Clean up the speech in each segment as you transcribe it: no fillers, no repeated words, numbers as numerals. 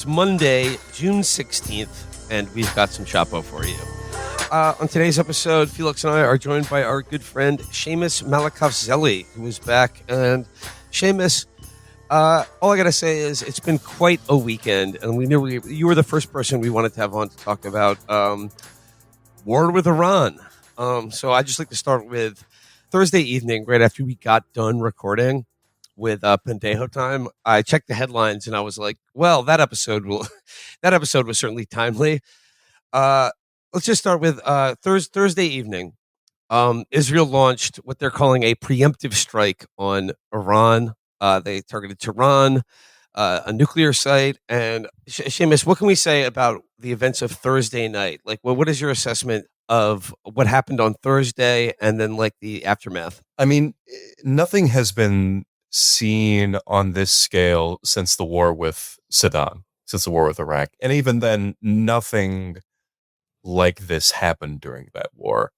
It's Monday, June 16th, and we've got some Chapo for you. On today's episode, Felix and I are joined by our good friend Séamus Malekafzali, who is back. And Seamus, all I got to say is it's been quite a weekend, and we knew you were the first person we wanted to have on to talk about war with Iran. So I'd just like to start with Thursday evening, right after we got done recording with Pendejo time. I checked the headlines and I was like, well, that episode was certainly timely. Let's just start with Thursday evening. Israel launched what they're calling a preemptive strike on Iran. They targeted Tehran, a nuclear site. And Seamus, what can we say about the events of Thursday night? Like, what is your assessment of what happened on Thursday and then like the aftermath? I mean, nothing has been seen on this scale since the war with Saddam, since the war with Iraq. And even then, nothing like this happened during that war.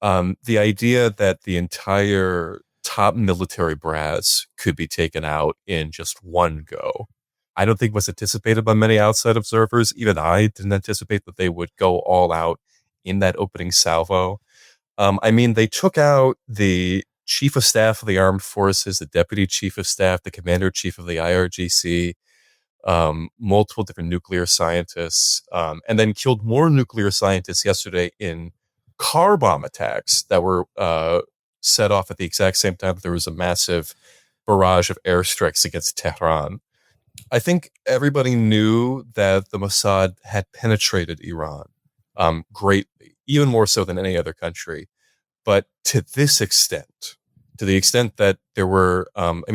The idea that the entire top military brass could be taken out in just one go, I don't think was anticipated by many outside observers. Even I didn't anticipate that they would go all out in that opening salvo. I mean, they took out the chief of staff of the armed forces, the deputy chief of staff, the commander-in-chief of the IRGC, multiple different nuclear scientists, and then killed more nuclear scientists yesterday in car bomb attacks that were set off at the exact same time that there was a massive barrage of airstrikes against Tehran. I think everybody knew that the Mossad had penetrated Iran greatly, even more so than any other country. But to this extent, to the extent that there were,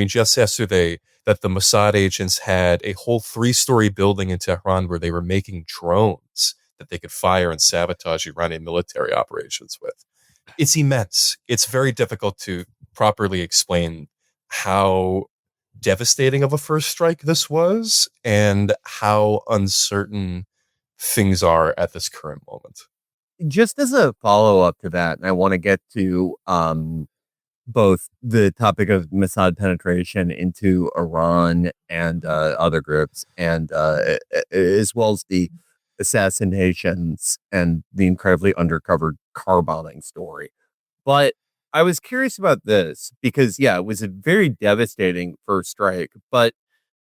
just yesterday, that the Mossad agents had a whole 3-story building in Tehran where they were making drones that they could fire and sabotage Iranian military operations with. It's immense. It's very difficult to properly explain how devastating of a first strike this was and how uncertain things are at this current moment. Just as a follow-up to that, and I want to get to both the topic of Mossad penetration into Iran and other groups, and as well as the assassinations and the incredibly undercover car bombing story. But I was curious about this because, yeah, it was a very devastating first strike, but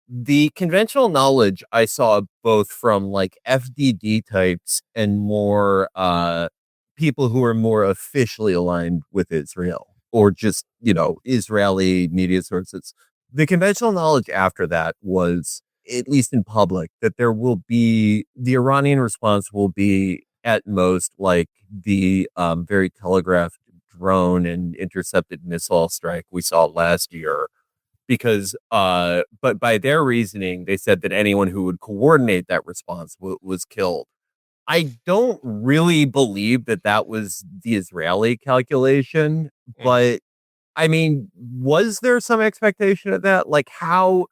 the conventional knowledge I saw both from like FDD types and more people who are more officially aligned with Israel or just, Israeli media sources. The conventional knowledge after that was, at least in public, that the Iranian response will be at most like the very telegraphed drone and intercepted missile strike we saw last year. Because, but by their reasoning, they said that anyone who would coordinate that response was killed. I don't really believe that was the Israeli calculation, but I mean, was there some expectation of that? Like, how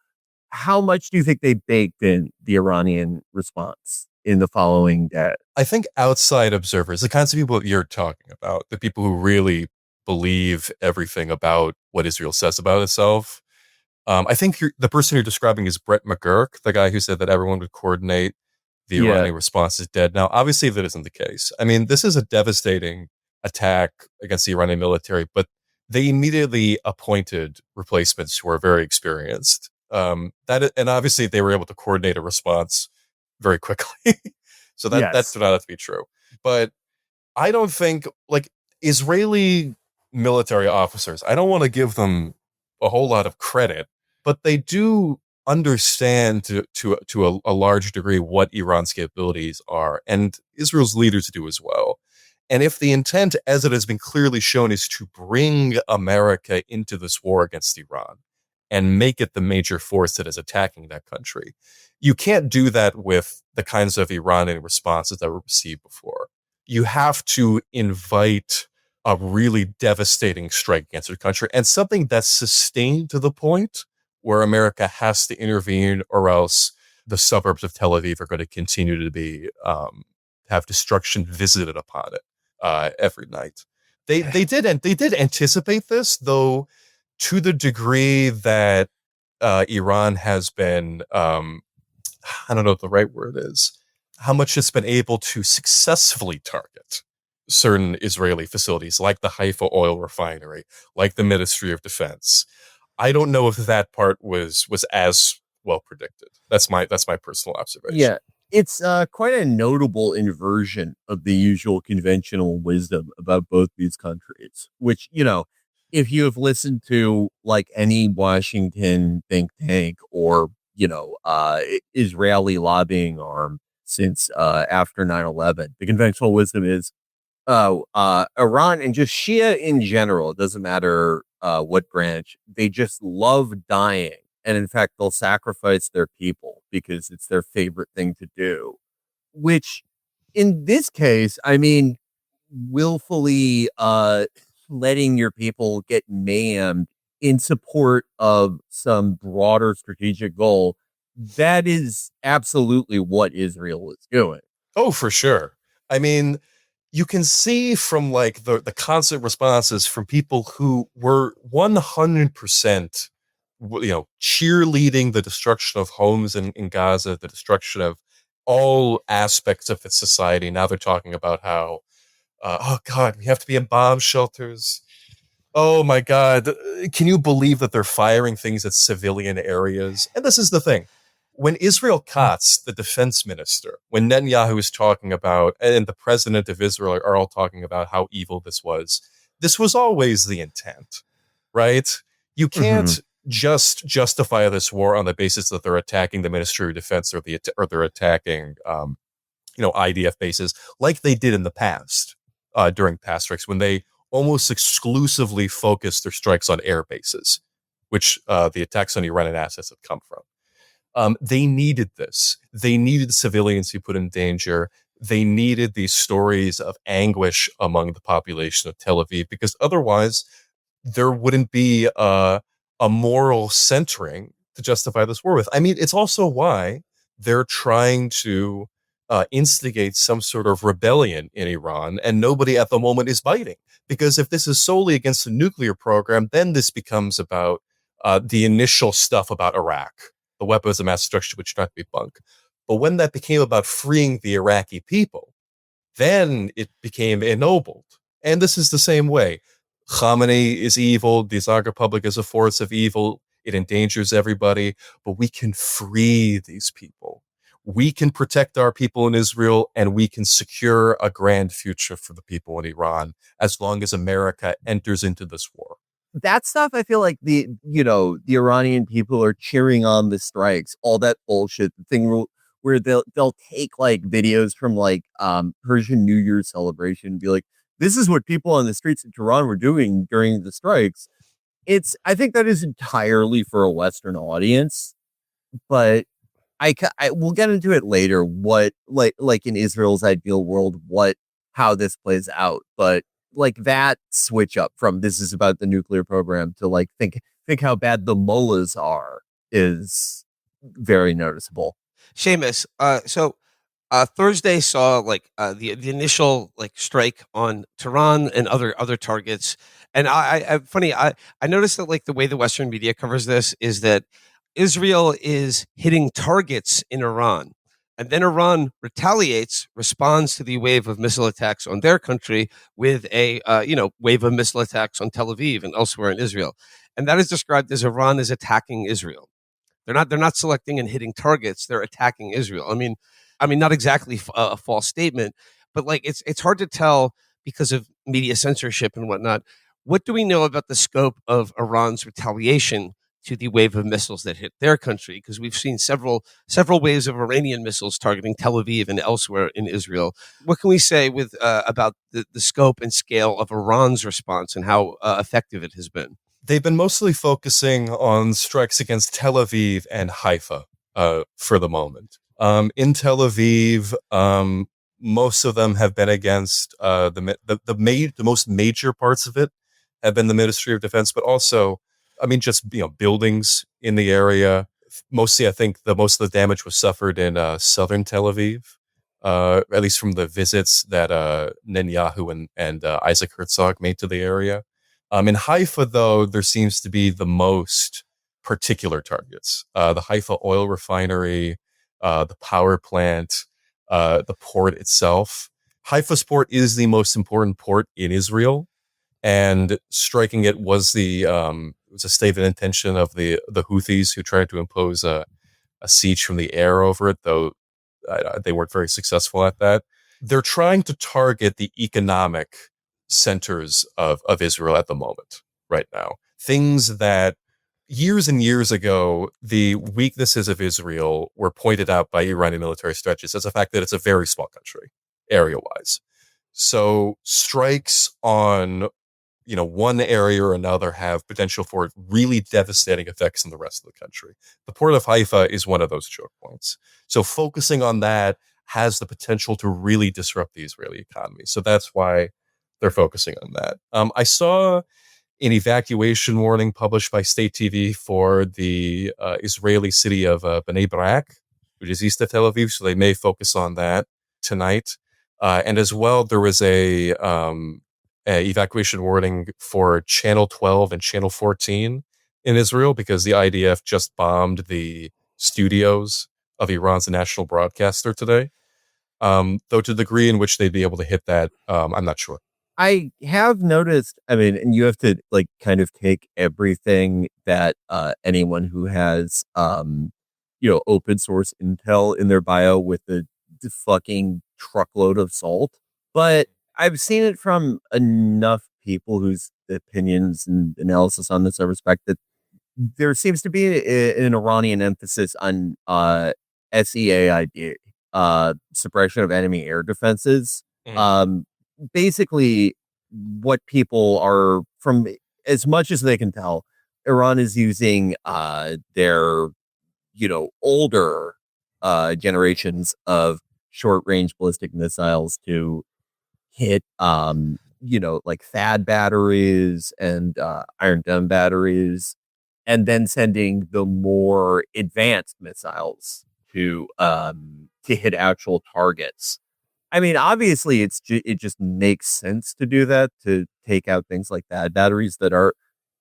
much do you think they baked in the Iranian response in the following day? I think outside observers, the kinds of people you're talking about, the people who really believe everything about what Israel says about itself, I think the person you're describing is Brett McGurk, the guy who said that everyone would coordinate the Iranian response is dead. Now, obviously, that isn't the case. I mean, this is a devastating attack against the Iranian military, but they immediately appointed replacements who are very experienced. And obviously, they were able to coordinate a response very quickly. So that turned out to be true. But I don't think, like, Israeli military officers, I don't want to give them a whole lot of credit, but they do understand to a large degree what Iran's capabilities are, and Israel's leaders do as well. And if the intent, as it has been clearly shown, is to bring America into this war against Iran and make it the major force that is attacking that country, you can't do that with the kinds of Iranian responses that were received before. You have to invite a really devastating strike against the country and something that's sustained to the point where America has to intervene, or else the suburbs of Tel Aviv are going to continue to be have destruction visited upon it every night. They did anticipate this, though, to the degree that Iran has been I don't know what the right word is, how much it's been able to successfully target certain Israeli facilities like the Haifa oil refinery, like the Ministry of Defense. I don't know if that part was as well predicted. That's my personal observation. Yeah, it's quite a notable inversion of the usual conventional wisdom about both these countries, which, if you have listened to like any Washington think tank or, Israeli lobbying arm since after 9/11, the conventional wisdom is, Iran and just Shia in general, it doesn't matter what branch, they just love dying. And in fact, they'll sacrifice their people because it's their favorite thing to do. Which, in this case, I mean, willfully letting your people get maimed in support of some broader strategic goal, that is absolutely what Israel is doing. Oh, for sure. I mean, you can see from like the constant responses from people who were 100% cheerleading the destruction of homes in Gaza, the destruction of all aspects of its society. Now they're talking about how oh god, we have to be in bomb shelters. Oh my god, can you believe that they're firing things at civilian areas? And this is the thing, when Israel Katz, the defense minister, when Netanyahu is talking about, and the president of Israel are all talking about how evil this was always the intent, right? You can't just justify this war on the basis that they're attacking the Ministry of Defense or they're attacking, IDF bases like they did in the past, during past strikes when they almost exclusively focused their strikes on air bases, which the attacks on Iranian assets have come from. They needed this. They needed civilians who put in danger. They needed these stories of anguish among the population of Tel Aviv, because otherwise there wouldn't be a moral centering to justify this war with. I mean, it's also why they're trying to instigate some sort of rebellion in Iran, and nobody at the moment is biting. Because if this is solely against the nuclear program, then this becomes about the initial stuff about Iraq, the weapons of mass destruction, which not to be bunk. But when that became about freeing the Iraqi people, then it became ennobled. And this is the same way. Khamenei is evil. The Islamic Republic is a force of evil. It endangers everybody. But we can free these people. We can protect our people in Israel, and we can secure a grand future for the people in Iran as long as America enters into this war. That stuff, I feel like the Iranian people are cheering on the strikes, all that bullshit, the thing where they'll take like videos from like Persian New Year celebration and be like, this is what people on the streets of Tehran were doing during the strikes. I think that is entirely for a Western audience, but I we'll get into it later. What like in Israel's ideal world, how this plays out, but like that switch up from this is about the nuclear program to like think how bad the mullahs are is very noticeable. Seamus, so Thursday saw like the initial like strike on Tehran and other targets, and I noticed that like the way the Western media covers this is that Israel is hitting targets in Iran, and then Iran retaliates, responds to the wave of missile attacks on their country with a wave of missile attacks on Tel Aviv and elsewhere in Israel, and that is described as Iran is attacking Israel. They're not selecting and hitting targets. They're attacking Israel. I mean, not exactly a false statement, but like it's hard to tell because of media censorship and whatnot. What do we know about the scope of Iran's retaliation to the wave of missiles that hit their country? Because we've seen several waves of Iranian missiles targeting Tel Aviv and elsewhere in Israel. What can we say with about the scope and scale of Iran's response and how effective it has been? They've been mostly focusing on strikes against Tel Aviv and Haifa for the moment. In Tel Aviv, most of them have been against the most major parts of it have been the Ministry of Defense, but also, I mean, just buildings in the area. Mostly, I think most of the damage was suffered in southern Tel Aviv, at least from the visits that Netanyahu and Isaac Herzog made to the area. In Haifa, though, there seems to be the most particular targets. The Haifa oil refinery, the power plant, the port itself. Haifa's port is the most important port in Israel, and striking it was a stated intention of the Houthis, who tried to impose a siege from the air over it, though they weren't very successful at that. They're trying to target the economic centers of Israel at the moment, right now. Things that years and years ago, the weaknesses of Israel were pointed out by Iranian military strategists as the fact that it's a very small country, area-wise. So strikes on one area or another have potential for really devastating effects in the rest of the country. The port of Haifa is one of those choke points. So focusing on that has the potential to really disrupt the Israeli economy. So that's why they're focusing on that. I saw an evacuation warning published by state TV for the Israeli city of Bnei Brak, which is east of Tel Aviv. So they may focus on that tonight. And as well, there was a evacuation warning for Channel 12 and Channel 14 in Israel, because the IDF just bombed the studios of Iran's national broadcaster today. Though to the degree in which they'd be able to hit that, I'm not sure. I have noticed, I mean, and you have to like kind of take everything that anyone who has open source intel in their bio with the fucking truckload of salt. But I've seen it from enough people whose opinions and analysis on this I respect, that there seems to be an Iranian emphasis on SEAID, suppression of enemy air defenses. Basically, what people are, from as much as they can tell, Iran is using their older generations of short range ballistic missiles to hit like THAAD batteries and Iron Dome batteries, and then sending the more advanced missiles to hit actual targets. I mean, obviously, it just makes sense to do that, to take out things like that, batteries that are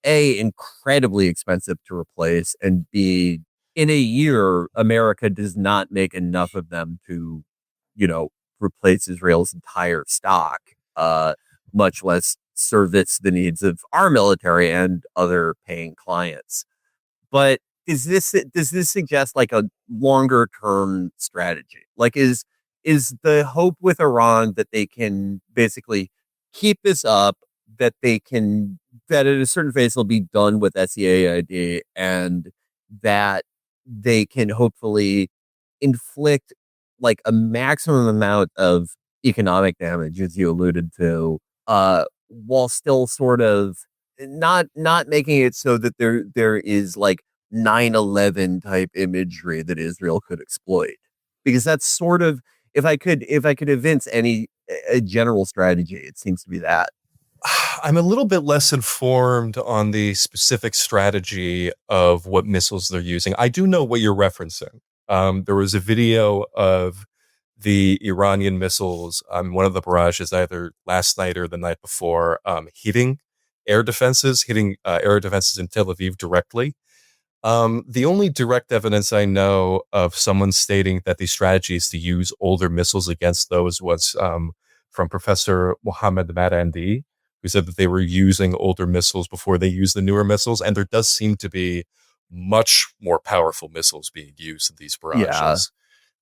A, incredibly expensive to replace, and B, in a year, America does not make enough of them to, replace Israel's entire stock, much less service the needs of our military and other paying clients. But does this suggest like a longer term strategy? Like, is the hope with Iran that they can basically keep this up, that at a certain phase they'll be done with SEAID, and that they can hopefully inflict like a maximum amount of economic damage, as you alluded to, while still sort of not making it so that there is like 9/11 type imagery that Israel could exploit? Because that's sort of, if I could evince a general strategy, it seems to be that. I'm a little bit less informed on the specific strategy of what missiles they're using. I do know what you're referencing. There was a video of the Iranian missiles on one of the barrages either last night or the night before, hitting air defenses in Tel Aviv directly. The only direct evidence I know of someone stating that the strategy is to use older missiles against those was from Professor Mohammed Marandi, who said that they were using older missiles before they used the newer missiles, and there does seem to be much more powerful missiles being used in these barrages.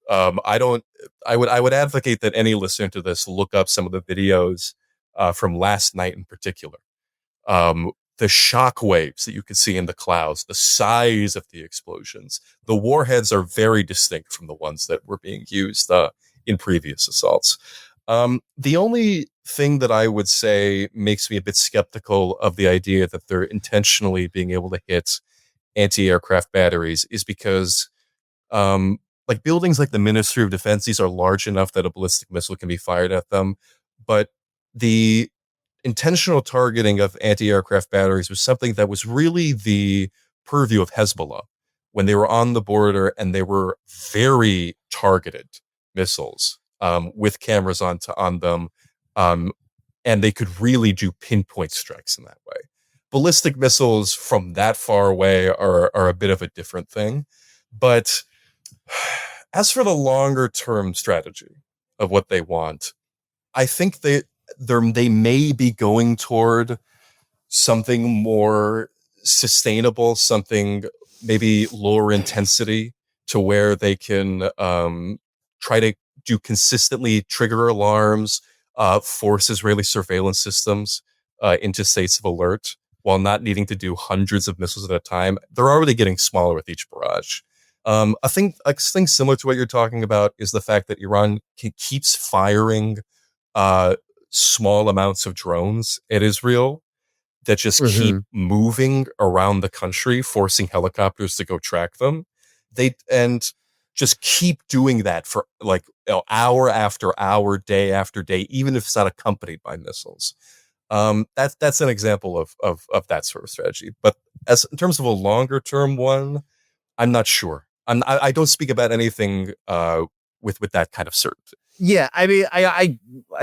Yeah. I would advocate that any listener to this look up some of the videos from last night in particular. The shock waves that you could see in the clouds, the size of the explosions, the warheads are very distinct from the ones that were being used in previous assaults. The only thing that I would say makes me a bit skeptical of the idea that they're intentionally being able to hit anti-aircraft batteries is because like buildings like the Ministry of Defense, these are large enough that a ballistic missile can be fired at them, but the intentional targeting of anti-aircraft batteries was something that was really the purview of Hezbollah when they were on the border, and they were very targeted missiles with cameras on them, and they could really do pinpoint strikes in that way. Ballistic missiles from that far away are a bit of a different thing, but As for the longer term strategy of what they want, I think they may be going toward something more sustainable, something maybe lower intensity, to where they can try to do consistently trigger alarms, force Israeli surveillance systems into states of alert while not needing to do hundreds of missiles at a time. They're already getting smaller with each barrage. A thing similar to what you're talking about is the fact that Iran keeps firing uh, small amounts of drones at Israel that just keep moving around the country, forcing helicopters to go track them. And just keep doing that for like hour after hour, day after day, even if it's not accompanied by missiles. That's an example of that sort of strategy. But as in terms of a longer term one, I'm not sure. I don't speak about anything with that kind of certainty. Yeah, I mean, I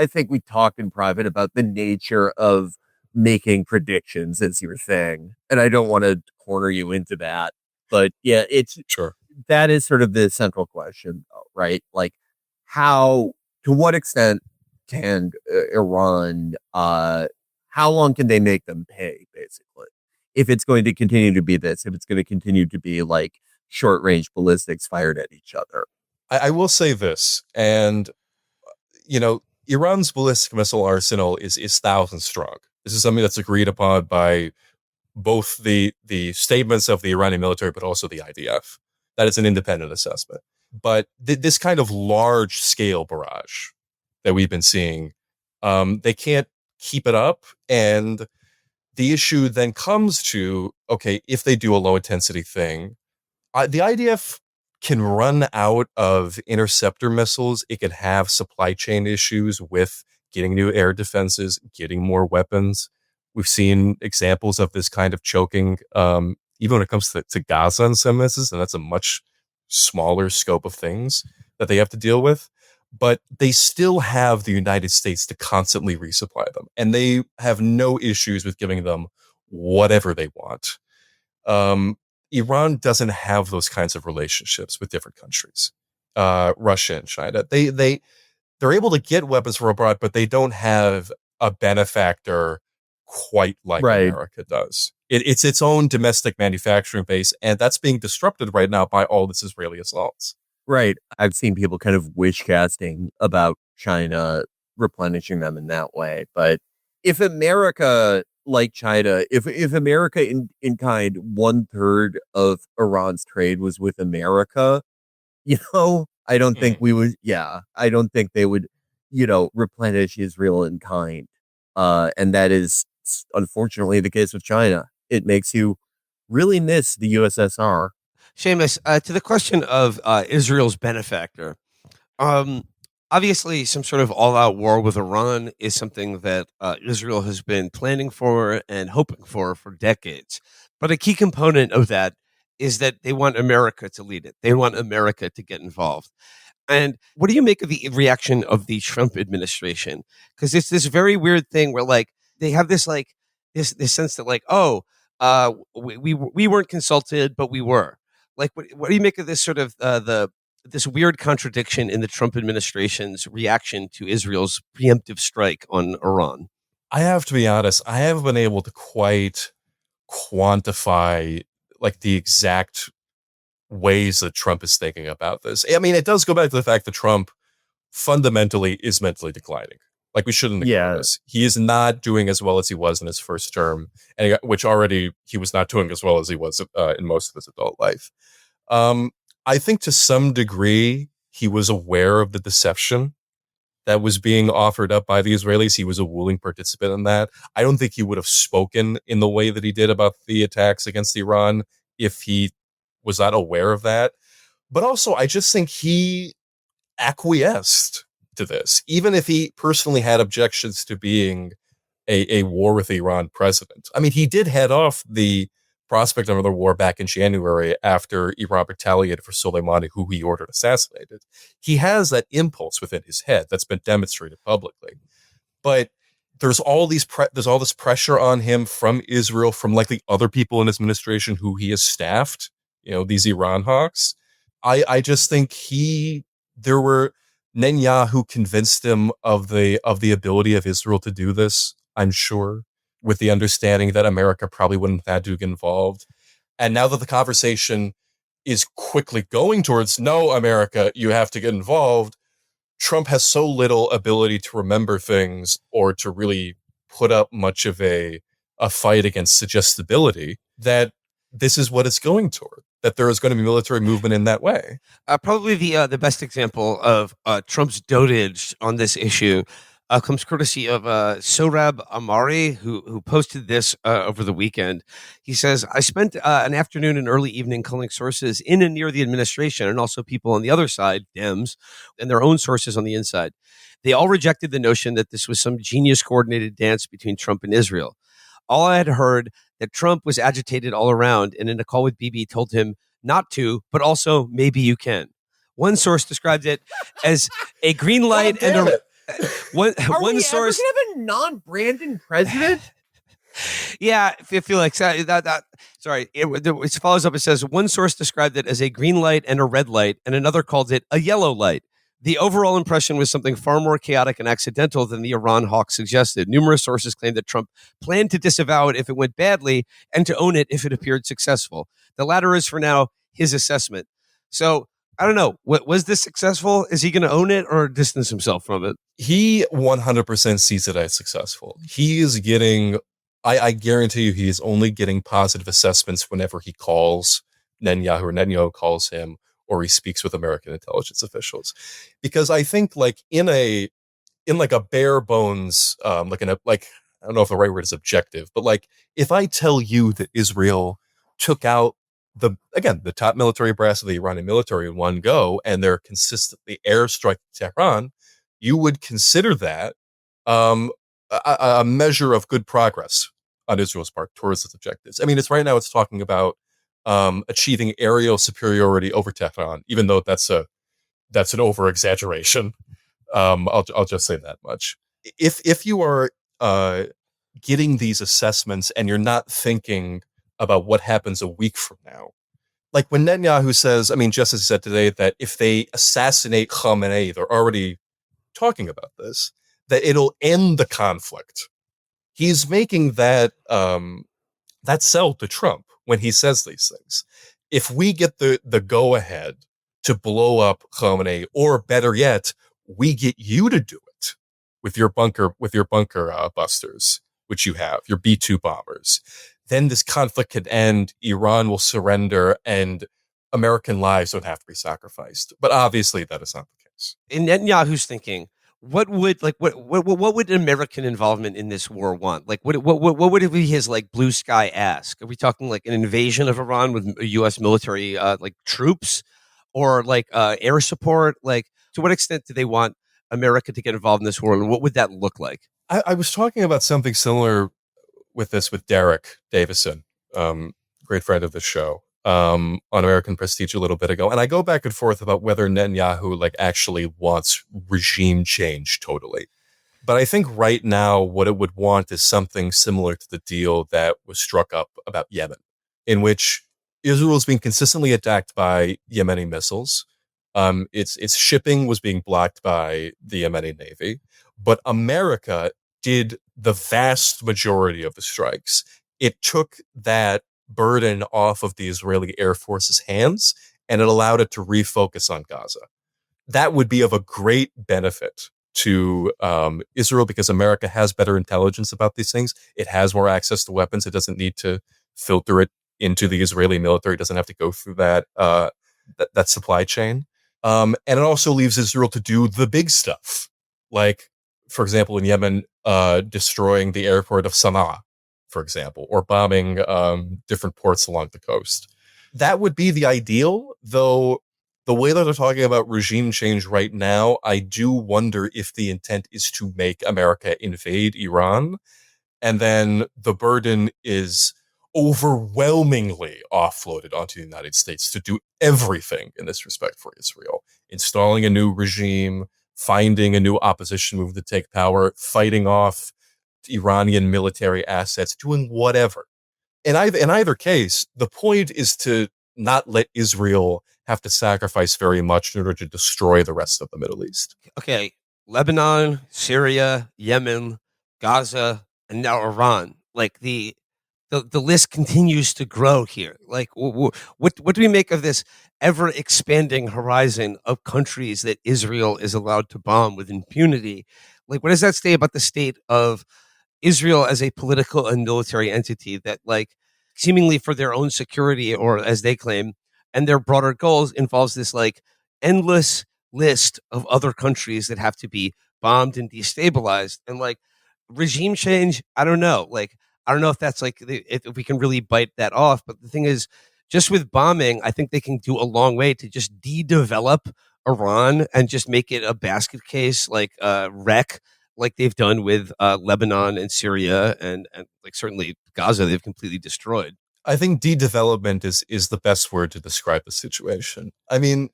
think we talked in private about the nature of making predictions, as you were saying, and I don't want to corner you into that, but yeah, it's Sure. that is sort of the central question, though, right? Like, how, to what extent can Iran, how long can they make them pay, basically? If it's going to continue to be this, if it's going to continue to be like short range ballistics fired at each other. I will say this, and Iran's ballistic missile arsenal is thousands strong. This is something that's agreed upon by both the statements of the Iranian military, but also the IDF. That is an independent assessment. But this kind of large scale barrage that we've been seeing, they can't keep it up. And the issue then comes to, okay, if they do a low intensity thing, the IDF can run out of interceptor missiles. It can have supply chain issues with getting new air defenses, getting more weapons. We've seen examples of this kind of choking, even when it comes to Gaza in some instances, and that's a much smaller scope of things that they have to deal with. But they still have the United States to constantly resupply them, and they have no issues with giving them whatever they want. Iran doesn't have those kinds of relationships with different countries, Russia and China. They're able to get weapons from abroad, but they don't have a benefactor quite like America does. It's its own domestic manufacturing base, and that's being disrupted right now by all this Israeli assaults. Right. I've seen people kind of wish casting about China replenishing them in that way. But if America, like China, if America in kind 1/3 of Iran's trade was with America, I don't think we would, I don't think they would, replenish Israel in kind. And that is unfortunately the case with China. It makes you really miss the USSR. Seamus, to the question of Israel's benefactor, obviously some sort of all-out war with Iran is something that Israel has been planning for and hoping for decades. But a key component of that is that they want America to lead it. They want America to get involved. And what do you make of the reaction of the Trump administration? Because it's this very weird thing where like they have this like this sense that like, oh, we weren't consulted, but we were. Like, what do you make of this sort of this weird contradiction in the Trump administration's reaction to Israel's preemptive strike on Iran? I have to be honest, I haven't been able to quite quantify like the exact ways that Trump is thinking about this. I mean, it does go back to the fact that Trump fundamentally is mentally declining. Like, we shouldn't ignore this. He is not doing as well as he was in his first term, and which already he was not doing as well as he was in most of his adult life. I think to some degree he was aware of the deception that was being offered up by the Israelis. He was a willing participant in that. I don't think he would have spoken in the way that he did about the attacks against Iran if he was not aware of that. But also, I just think he acquiesced to this, even if he personally had objections to being a war with Iran president. I mean, he did head off the prospect of another war back in January after Iran retaliated for Soleimani, who he ordered assassinated. He has that impulse within his head that's been demonstrated publicly. But there's all this pressure on him from Israel, from likely other people in his administration who he has staffed, these Iran hawks, I just think there were Netanyahu convinced him of the ability of Israel to do this, I'm sure, with the understanding that America probably wouldn't have had to get involved. And now that the conversation is quickly going towards, no, America, you have to get involved, Trump has so little ability to remember things or to really put up much of a fight against suggestibility that this is what it's going toward, that there is going to be military movement in that way. Probably the best example of Trump's dotage on this issue comes courtesy of Sohrab Amari, who posted this over the weekend. He says, I spent an afternoon and early evening calling sources in and near the administration and also people on the other side, Dems, and their own sources on the inside. They all rejected the notion that this was some genius coordinated dance between Trump and Israel. All I had heard that Trump was agitated all around, and in a call with Bibi told him not to, but also maybe you can. One source described it as a green light and a one source. Ever gonna have a non-Brandon president? Yeah, I feel like that. Sorry, it follows up. It says one source described it as a green light and a red light, and another called it a yellow light. The overall impression was something far more chaotic and accidental than the Iran hawk suggested. Numerous sources claimed that Trump planned to disavow it if it went badly and to own it if it appeared successful. The latter is, for now, his assessment. So, I don't know. Was this successful? Is he going to own it or distance himself from it? He 100% sees it as successful. He is getting, I guarantee you, he is only getting positive assessments whenever he calls Netanyahu or Netanyahu calls him, or he speaks with American intelligence officials. Because I think like in a bare bones, I don't know if the right word is objective, but like if I tell you that Israel took out the top military brass of the Iranian military in one go, and they're consistently airstriking Tehran, you would consider that a measure of good progress on Israel's part towards its objectives. I mean, it's talking about achieving aerial superiority over Tehran, even though that's an over exaggeration. I'll just say that much. If you are getting these assessments and you're not thinking about what happens a week from now, like when Netanyahu says, I mean, just as he said today, that if they assassinate Khamenei, they're already talking about this, that it'll end the conflict. He's making that sell to Trump when he says these things. If we get the go ahead to blow up Khamenei, or better yet, we get you to do it with your bunker busters, which you have, your B-2 bombers, then this conflict could end, Iran will surrender, and American lives don't have to be sacrificed. But obviously that is not the case. In Netanyahu's thinking, what would American involvement in this war want? Like, what would be his like blue sky ask? Are we talking like an invasion of Iran with U.S. military like troops, or like air support? Like, to what extent do they want America to get involved in this war, and what would that look like? I was talking about something similar with Derek Davison, great friend of the show, on American Prestige a little bit ago, and I go back and forth about whether Netanyahu like actually wants regime change totally. But I think right now what it would want is something similar to the deal that was struck up about Yemen, in which Israel is being consistently attacked by Yemeni missiles. Its shipping was being blocked by the Yemeni Navy, but America did the vast majority of the strikes. It took that burden off of the Israeli Air Force's hands, and it allowed it to refocus on Gaza. That would be of a great benefit to Israel, because America has better intelligence about these things. It has more access to weapons. It doesn't need to filter it into the Israeli military. It doesn't have to go through that supply chain. And it also leaves Israel to do the big stuff, like, for example, in Yemen, destroying the airport of Sana'a, for example, or bombing different ports along the coast. That would be the ideal, though the way that they're talking about regime change right now, I do wonder if the intent is to make America invade Iran, and then the burden is overwhelmingly offloaded onto the United States to do everything in this respect for Israel, installing a new regime, finding a new opposition movement to take power, fighting off Iranian military assets, doing whatever. In either case, the point is to not let Israel have to sacrifice very much in order to destroy the rest of the Middle East. Okay, Lebanon, Syria, Yemen, Gaza, and now Iran. Like the list continues to grow here. Like, what do we make of this ever expanding horizon of countries that Israel is allowed to bomb with impunity? Like, what does that say about the state of Israel as a political and military entity that, like, seemingly for their own security, or as they claim, and their broader goals, involves this like endless list of other countries that have to be bombed and destabilized? And like regime change, I don't know. Like, I don't know if that's like if we can really bite that off. But the thing is, just with bombing, I think they can do a long way to just de-develop Iran and just make it a basket case, like wreck, like they've done with Lebanon and Syria, and like certainly Gaza, they've completely destroyed. I think de-development is the best word to describe the situation. I mean,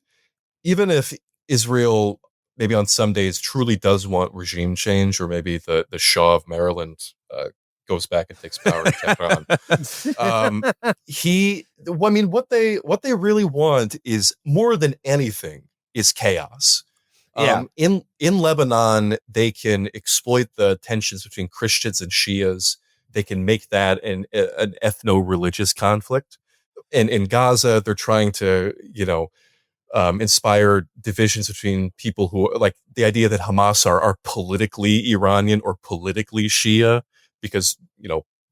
even if Israel maybe on some days truly does want regime change, or maybe the Shah of Maryland goes back and takes power in Tehran, what they really want is, more than anything, is chaos. Yeah. In Lebanon, they can exploit the tensions between Christians and Shias. They can make that an ethno-religious conflict. And in Gaza, they're trying to, inspire divisions between people who, like, the idea that Hamas are politically Iranian or politically Shia, because,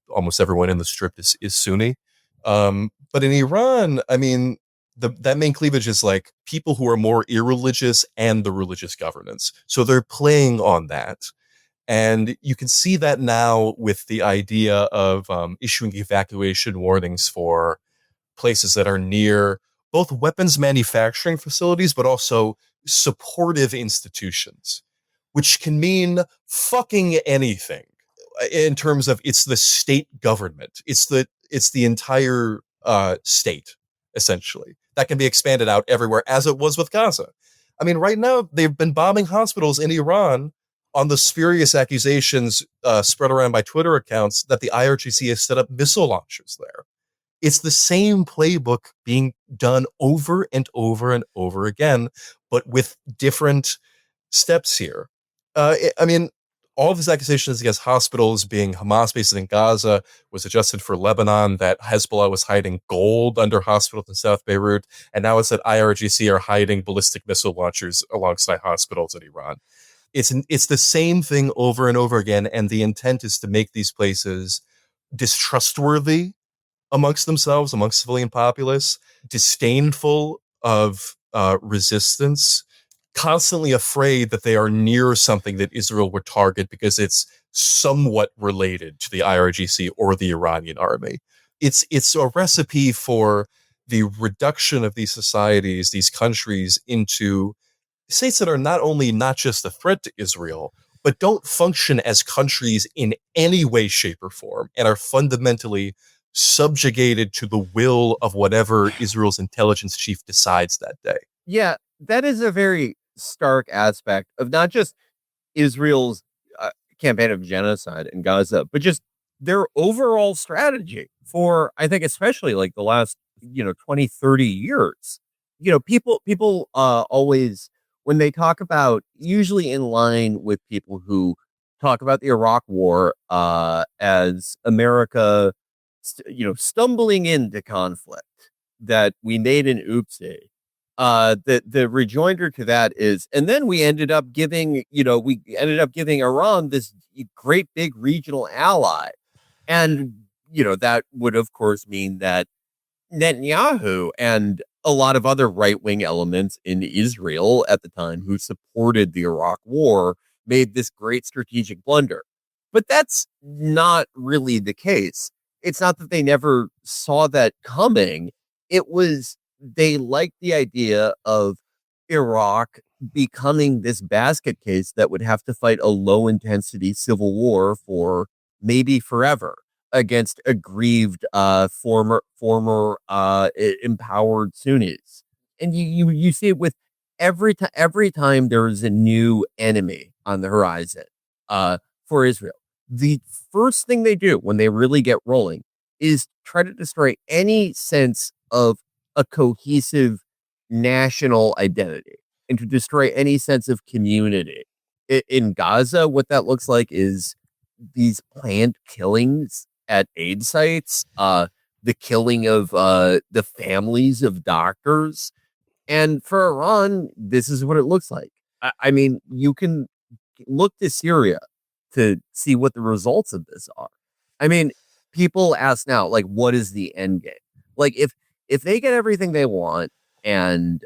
almost everyone in the strip is Sunni. But in Iran, I mean, that main cleavage is like people who are more irreligious and the religious governance. So they're playing on that. And you can see that now with the idea of issuing evacuation warnings for places that are near both weapons manufacturing facilities, but also supportive institutions, which can mean fucking anything in terms of it's the state government. It's the entire state, essentially. That can be expanded out everywhere, as it was with Gaza. I mean, right now, they've been bombing hospitals in Iran on the spurious accusations spread around by Twitter accounts that the IRGC has set up missile launchers there. It's the same playbook being done over and over and over again, but with different steps here. I mean, all of these accusations against hospitals being Hamas bases in Gaza was adjusted for Lebanon, that Hezbollah was hiding gold under hospitals in South Beirut, and now it's that IRGC are hiding ballistic missile launchers alongside hospitals in Iran. It's the same thing over and over again, and the intent is to make these places distrustworthy amongst themselves, amongst civilian populace, disdainful of resistance, constantly afraid that they are near something that Israel would target because it's somewhat related to the IRGC or the Iranian army. It's a recipe for the reduction of these societies, these countries, into states that are not just a threat to Israel, but don't function as countries in any way, shape, or form, and are fundamentally subjugated to the will of whatever Israel's intelligence chief decides that day. Yeah, that is a very stark aspect of not just Israel's campaign of genocide in Gaza, but just their overall strategy for, I think, especially like the last, 20, 30 years. People always, when they talk about, usually in line with people who talk about the Iraq War as America, stumbling into conflict, that we made an oopsie. The rejoinder to that is, and then we ended up giving Iran this great big regional ally. And, that would, of course, mean that Netanyahu and a lot of other right-wing elements in Israel at the time who supported the Iraq War made this great strategic blunder. But that's not really the case. It's not that they never saw that coming. It was, they liked the idea of Iraq becoming this basket case that would have to fight a low-intensity civil war for maybe forever against aggrieved former empowered Sunnis. And you see it with every time there is a new enemy on the horizon for Israel. The first thing they do when they really get rolling is try to destroy any sense of a cohesive national identity and to destroy any sense of community. In Gaza, what that looks like is these planned killings at aid sites, the killing of the families of doctors. And for Iran, this is what it looks like. I mean, you can look to Syria to see what the results of this are. I mean, people ask now, like, what is the end game? Like, if they get everything they want, and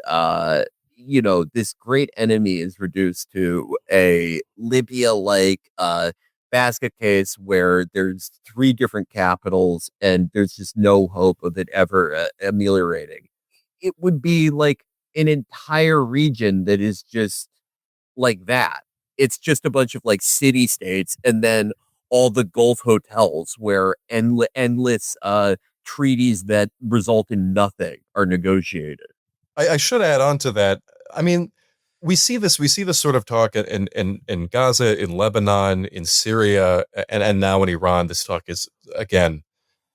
this great enemy is reduced to a Libya-like basket case where there's three different capitals and there's just no hope of it ever ameliorating, it would be like an entire region that is just like that. It's just a bunch of like city states, and then all the Gulf hotels where endless treaties that result in nothing are negotiated. I should add on to that. I mean, we see this sort of talk in Gaza, in Lebanon, in Syria, and now in Iran. This talk is again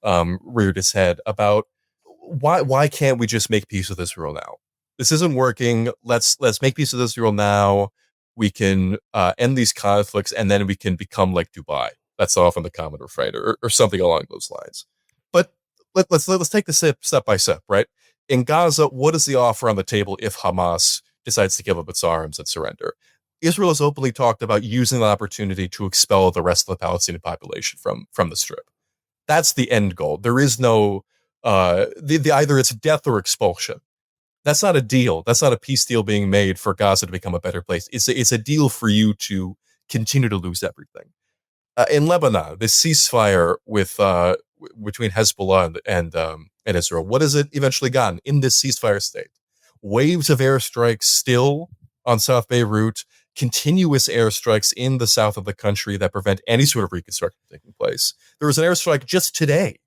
reared its head about why can't we just make peace with Israel now? This isn't working. Let's make peace with Israel now. We can end these conflicts, and then we can become like Dubai. That's often the common refrain, or something along those lines. But let's take this step by step, right? In Gaza, what is the offer on the table if Hamas decides to give up its arms and surrender? Israel has openly talked about using the opportunity to expel the rest of the Palestinian population from the Strip. That's the end goal. There is no either it's death or expulsion. That's not a deal. That's not a peace deal being made for Gaza to become a better place. It's a deal for you to continue to lose everything. In Lebanon, this ceasefire with between Hezbollah and Israel, what has it eventually gotten in this ceasefire state? Waves of airstrikes still on South Beirut, continuous airstrikes in the south of the country that prevent any sort of reconstruction taking place. There was an airstrike just today,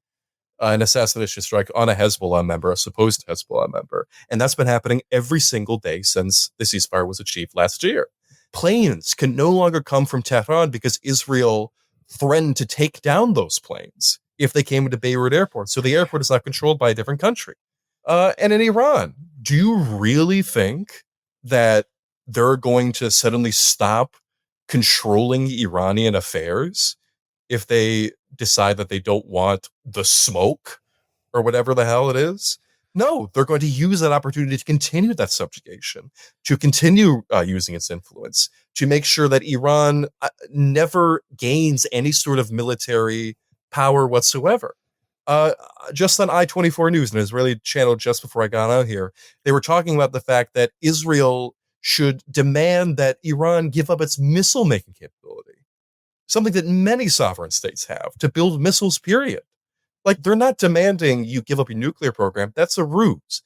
an assassination strike on a Hezbollah member, a supposed Hezbollah member, and that's been happening every single day since the ceasefire was achieved last year. Planes can no longer come from Tehran because Israel threatened to take down those planes if they came into Beirut airport. So the airport is now controlled by a different country. And in Iran, do you really think that they're going to suddenly stop controlling Iranian affairs if they decide that they don't want the smoke or whatever the hell it is? No, they're going to use that opportunity to continue that subjugation, to continue using its influence, to make sure that Iran never gains any sort of military power whatsoever. Just on I-24 News, an Israeli channel just before I got out here, they were talking about the fact that Israel should demand that Iran give up its missile-making capability, something that many sovereign states have, to build missiles, period. Like, they're not demanding you give up your nuclear program. That's a ruse.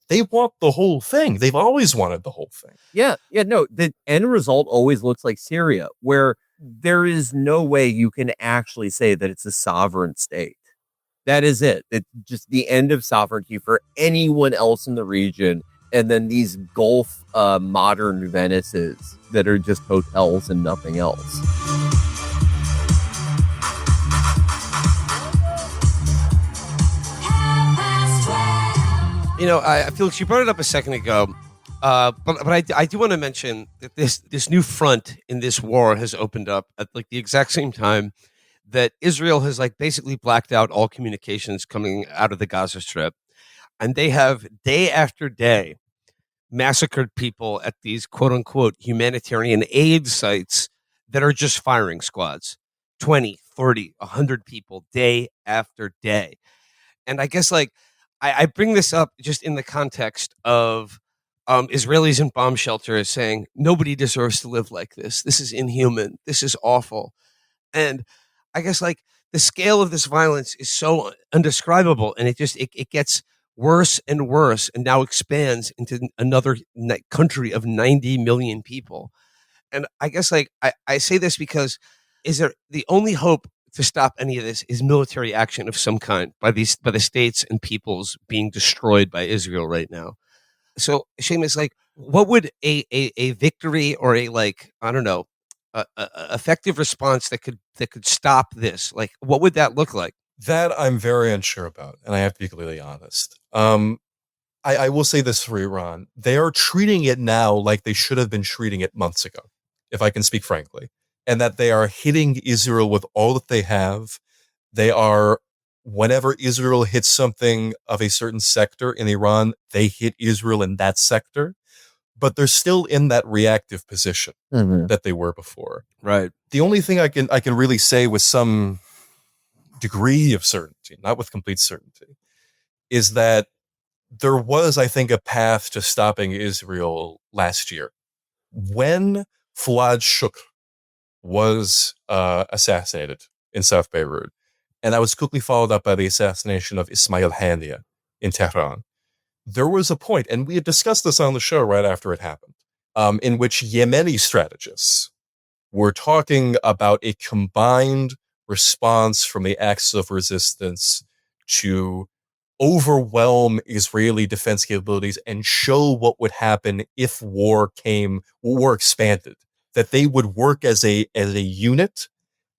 They want the whole thing. They've always wanted the whole thing. No, the end result always looks like Syria, where there is no way you can actually say that it's a sovereign state. That is it. It's just the end of sovereignty for anyone else in the region. And then these Gulf modern Venices that are just hotels and nothing else. You know, I feel like you brought it up a second ago, but I do want to mention that this new front in this war has opened up at like the exact same time that Israel has like basically blacked out all communications coming out of the Gaza Strip, and they have day after day massacred people at these quote unquote humanitarian aid sites that are just firing squads, 20, 30, 100 people day after day. And I guess like I bring this up just in the context of Israelis in bomb shelters saying nobody deserves to live like this. This is inhuman. This is awful. And I guess like the scale of this violence is so undescribable, and it gets worse and worse, and now expands into another country of 90 million people. And I guess like I say this because is there the only hope to stop any of this is military action of some kind by the states and peoples being destroyed by Israel right now. So Seamus, like, what would a victory or a like I don't know a effective response that could stop this? Like, what would that look like? That I'm very unsure about, and I have to be completely honest. I will say this for Iran. They are treating it now like they should have been treating it months ago, if I can speak frankly, and that they are hitting Israel with all that they have. They are, whenever Israel hits something of a certain sector in Iran, they hit Israel in that sector, but they're still in that reactive position that they were before. Right. The only thing I can really say with some degree of certainty, not with complete certainty, is that there was, I think, a path to stopping Israel last year. When Fuad Shukr was assassinated in South Beirut, and that was quickly followed up by the assassination of Ismail Haniyeh in Tehran, there was a point, and we had discussed this on the show right after it happened, in which Yemeni strategists were talking about a combined response from the axis of resistance to overwhelm Israeli defense capabilities and show what would happen if war expanded, that they would work as a unit,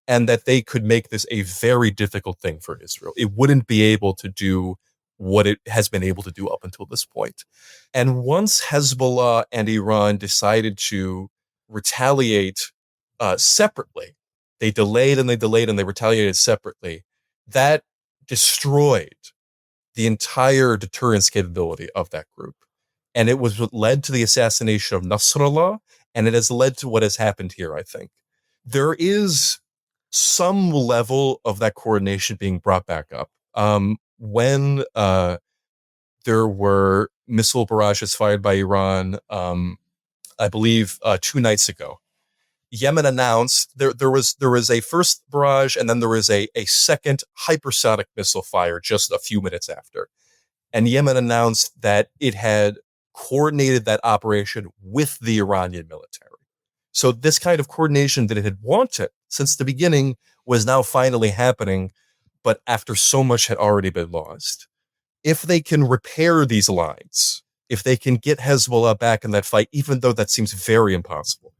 and that they could make this a very difficult thing for Israel. It wouldn't be able to do what it has been able to do up until this point. And once Hezbollah and Iran decided to retaliate separately, they delayed and they delayed and they retaliated separately, that destroyed the entire deterrence capability of that group. And it was what led to the assassination of Nasrallah, and it has led to what has happened here, I think. There is some level of that coordination being brought back up. When there were missile barrages fired by Iran, I believe 2 nights ago, Yemen announced there was a first barrage, and then there was a second hypersonic missile fire just a few minutes after. And Yemen announced that it had coordinated that operation with the Iranian military. So this kind of coordination that it had wanted since the beginning was now finally happening, but after so much had already been lost. If they can repair these lines, if they can get Hezbollah back in that fight, even though that seems very impossible,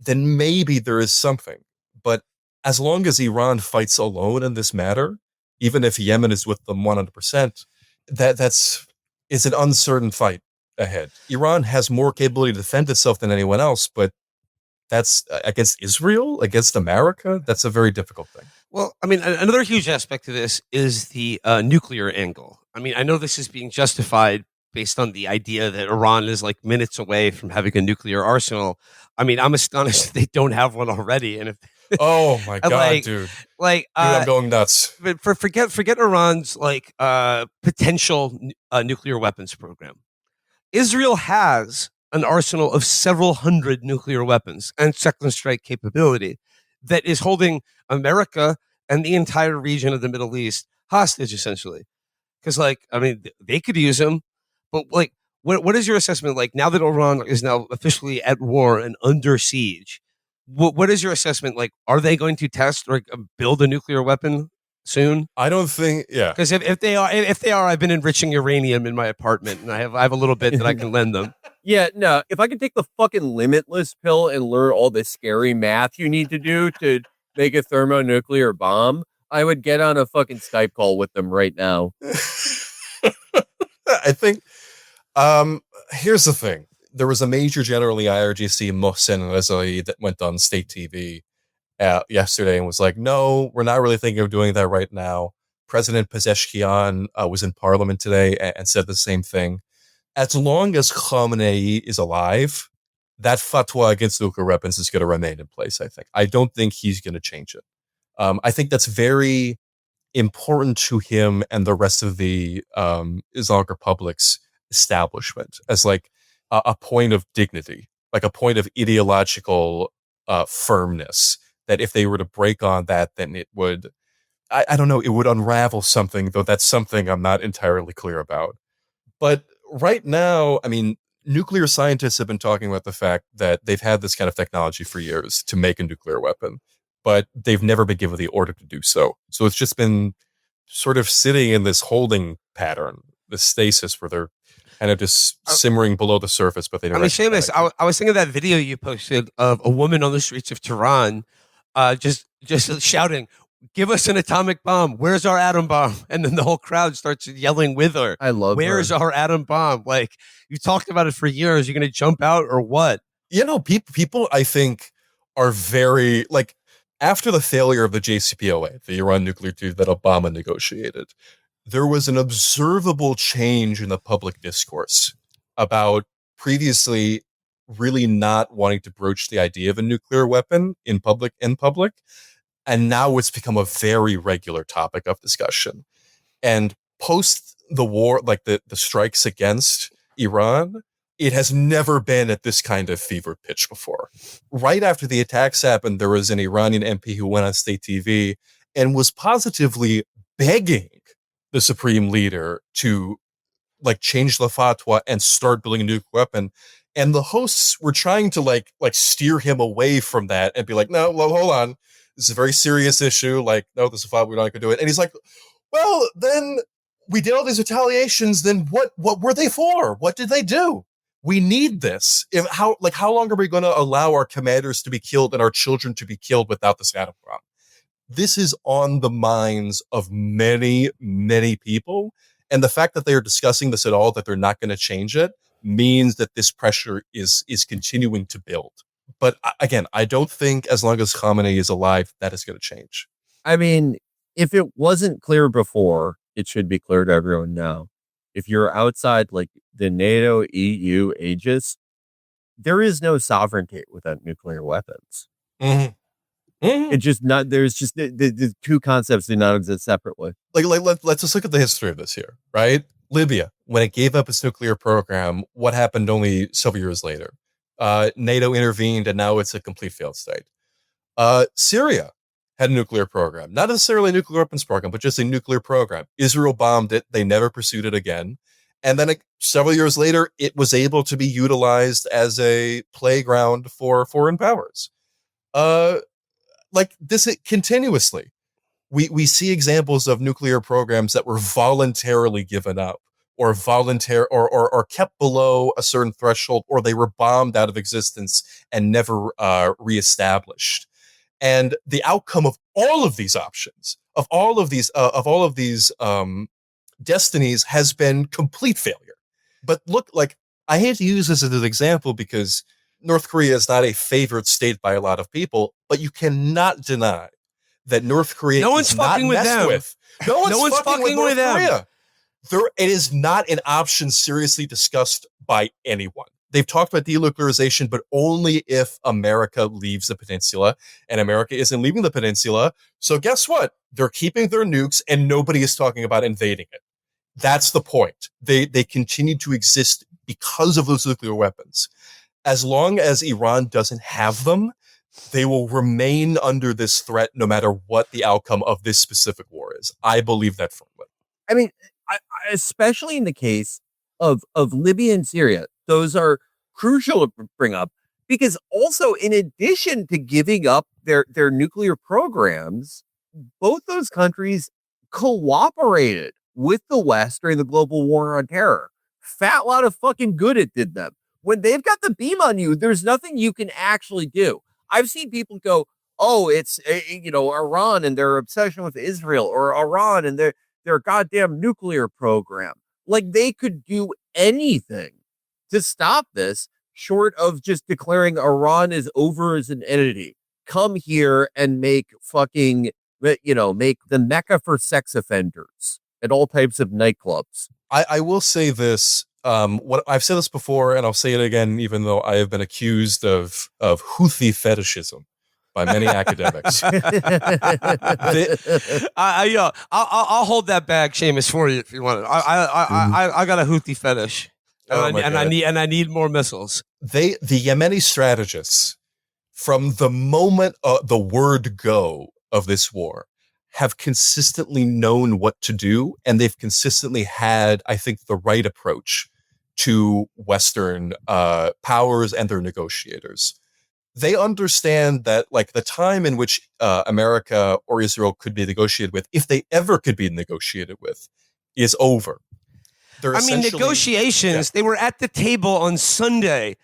then maybe there is something. But as long as Iran fights alone in this matter, even if Yemen is with them 100%, that's an uncertain fight ahead. Iran has more capability to defend itself than anyone else, but that's against Israel, against America. That's a very difficult thing. Well, I mean, another huge aspect of this is the nuclear angle. I mean, I know this is being justified based on the idea that Iran is like minutes away from having a nuclear arsenal. I mean, I'm astonished that they don't have one already. And if oh my god, dude, I'm going nuts. But forget Iran's potential nuclear weapons program. Israel has an arsenal of several hundred nuclear weapons and second strike capability that is holding America and the entire region of the Middle East hostage, essentially. Because, they could use them, but what is your assessment? Like, now that Iran is now officially at war and under siege, what is your assessment? Like, are they going to test or build a nuclear weapon soon? I don't think, yeah. Because if they are, I've been enriching uranium in my apartment, and I have a little bit that I can lend them. Yeah, no. If I could take the fucking limitless pill and learn all the scary math you need to do to make a thermonuclear bomb, I would get on a fucking Skype call with them right now. I think, here's the thing. There was a major general in the IRGC, Mohsen Rezai, that went on state TV yesterday and was like, no, we're not really thinking of doing that right now. President Pezeshkian was in parliament today and said the same thing. As long as Khamenei is alive, that fatwa against nuclear weapons is going to remain in place, I think. I don't think he's going to change it. I think that's very important to him and the rest of the Islamic Republic's establishment as like a point of dignity, like a point of ideological firmness, that if they were to break on that, then it would, I don't know, it would unravel something, though that's something I'm not entirely clear about. But right now, I mean, nuclear scientists have been talking about the fact that they've had this kind of technology for years to make a nuclear weapon, but they've never been given the order to do so. So it's just been sort of sitting in this holding pattern, this stasis, where they're kind of just simmering below the surface, but they don't. I mean, Seamus, I was thinking of that video you posted of a woman on the streets of Tehran just shouting, give us an atomic bomb. Where's our atom bomb? And then the whole crowd starts yelling with her. I love Where's her. our atom bomb? Like, you talked about it for years. You're going to jump out or what? People I think are very, like, after the failure of the JCPOA, the Iran nuclear deal that Obama negotiated, there was an observable change in the public discourse about previously really not wanting to broach the idea of a nuclear weapon in public. And now it's become a very regular topic of discussion. And post the war, like the strikes against Iran, it has never been at this kind of fever pitch before. Right after the attacks happened, there was an Iranian MP who went on state TV and was positively begging the supreme leader to like change the fatwa and start building a nuclear weapon. And the hosts were trying to like steer him away from that and be like, no, well, hold on. This is a very serious issue. Like, no, this is a fatwa, we're not going to do it. And he's like, well, then we did all these retaliations. Then what were they for? What did they do? We need this. How long are we going to allow our commanders to be killed and our children to be killed without this atom bomb? This is on the minds of many, many people. And the fact that they are discussing this at all, that they're not going to change it, means that this pressure is continuing to build. But again, I don't think as long as Khamenei is alive, that is going to change. I mean, if it wasn't clear before, it should be clear to everyone now. If you're outside like the NATO, EU aegis, there is no sovereignty without nuclear weapons. Mm-hmm. Mm-hmm. It's just not, there's just the two concepts do not exist separately. Let's just look at the history of this here, right? Libya, when it gave up its nuclear program, what happened only several years later? NATO intervened and now it's a complete failed state. Syria had a nuclear program, not necessarily a nuclear weapons program, but just a nuclear program. Israel bombed it. They never pursued it again. And then several years later, it was able to be utilized as a playground for foreign powers. Like this continuously. We see examples of nuclear programs that were voluntarily given up or or kept below a certain threshold, or they were bombed out of existence and never reestablished. And the outcome of all of these options, of all of these destinies, has been complete failure. But look, like, I hate to use this as an example because North Korea is not a favored state by a lot of people, but you cannot deny that North Korea No one's is not fucking with messed them. with. No one's fucking with North them. Korea. It is not an option seriously discussed by anyone. They've talked about denuclearization, but only if America leaves the peninsula, and America isn't leaving the peninsula. So guess what? They're keeping their nukes and nobody is talking about invading it. That's the point. They continue to exist because of those nuclear weapons. As long as Iran doesn't have them, they will remain under this threat no matter what the outcome of this specific war is. I believe that firmly. I mean, especially in the case of Libya and Syria, those are crucial to bring up because also in addition to giving up their nuclear programs, both those countries cooperated with the West during the global war on terror. Fat lot of fucking good it did them. When they've got the beam on you, there's nothing you can actually do. I've seen people go, oh, it's, Iran and their obsession with Israel, or Iran and their goddamn nuclear program. Like, they could do anything to stop this short of just declaring Iran is over as an entity. Come here and make fucking, make the Mecca for sex offenders at all types of nightclubs. I will say this. What I've said this before, and I'll say it again, even though I have been accused of Houthi fetishism by many academics. I'll hold that bag, Seamus, for you if you want it. I got a Houthi fetish, and I need more missiles. The Yemeni strategists, from the moment the word go of this war, have consistently known what to do, and they've consistently had, I think, the right approach to Western powers and their negotiators. They understand that, like, the time in which America or Israel could be negotiated with, if they ever could be negotiated with, is over. Negotiations, they were at the table on Sunday,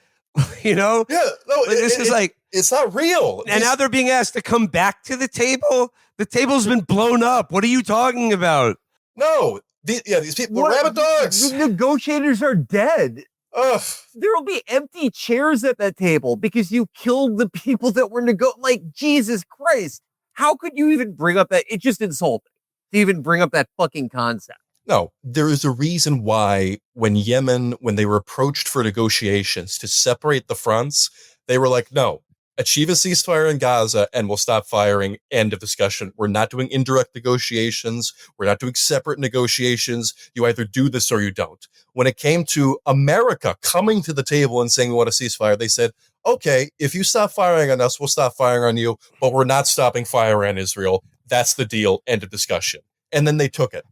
you know? Yeah, no, this is like... It's not real. And now they're being asked to come back to the table. The table's been blown up. What are you talking about? No. These people are rabid dogs. The negotiators are dead. Ugh. There will be empty chairs at that table because you killed the people that were like, Jesus Christ. How could you even bring up that? It's just insulting to even bring up that fucking concept. No, there is a reason why when they were approached for negotiations to separate the fronts, they were like, no, achieve a ceasefire in Gaza and we'll stop firing. End of discussion. We're not doing indirect negotiations. We're not doing separate negotiations. You either do this or you don't. When it came to America coming to the table and saying we want a ceasefire, they said, okay, if you stop firing on us, we'll stop firing on you, but we're not stopping fire on Israel. That's the deal. End of discussion. And then they took it.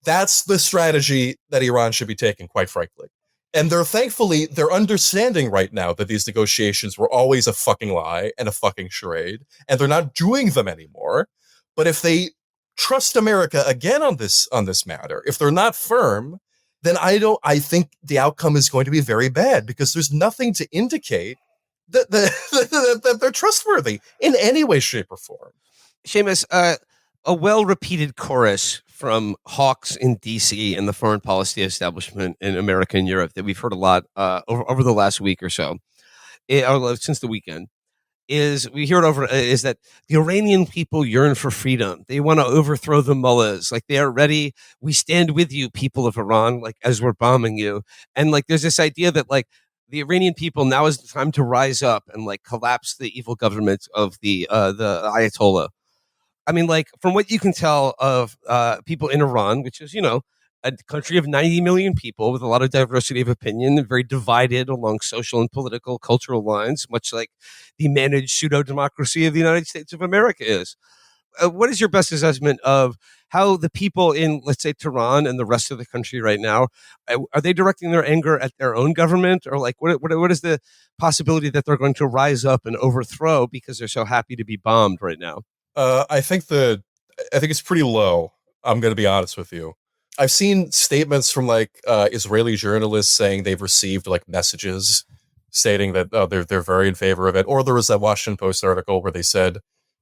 That's the strategy that Iran should be taking, quite frankly. And they're understanding right now that these negotiations were always a fucking lie and a fucking charade, and they're not doing them anymore. But if they trust America again on this matter, if they're not firm, then I think the outcome is going to be very bad because there's nothing to indicate that they're trustworthy in any way, shape, or form. Seamus, a well-repeated chorus from hawks in D.C. and the foreign policy establishment in America and Europe that we've heard a lot over the last week or so, since the weekend, is that the Iranian people yearn for freedom. They want to overthrow the mullahs. Like, they are ready. We stand with you, people of Iran, like, as we're bombing you. And, like, there's this idea that, like, the Iranian people, now is the time to rise up and, like, collapse the evil government of the Ayatollah. I mean, like, from what you can tell of people in Iran, which is, a country of 90 million people with a lot of diversity of opinion and very divided along social and political, cultural lines, much like the managed pseudo-democracy of the United States of America is. What is your best assessment of how the people in, let's say, Tehran and the rest of the country right now, are they directing their anger at their own government? Or, like, what is the possibility that they're going to rise up and overthrow because they're so happy to be bombed right now? I think it's pretty low. I'm going to be honest with you. I've seen statements from Israeli journalists saying they've received messages stating that they're very in favor of it. Or there was that Washington Post article where they said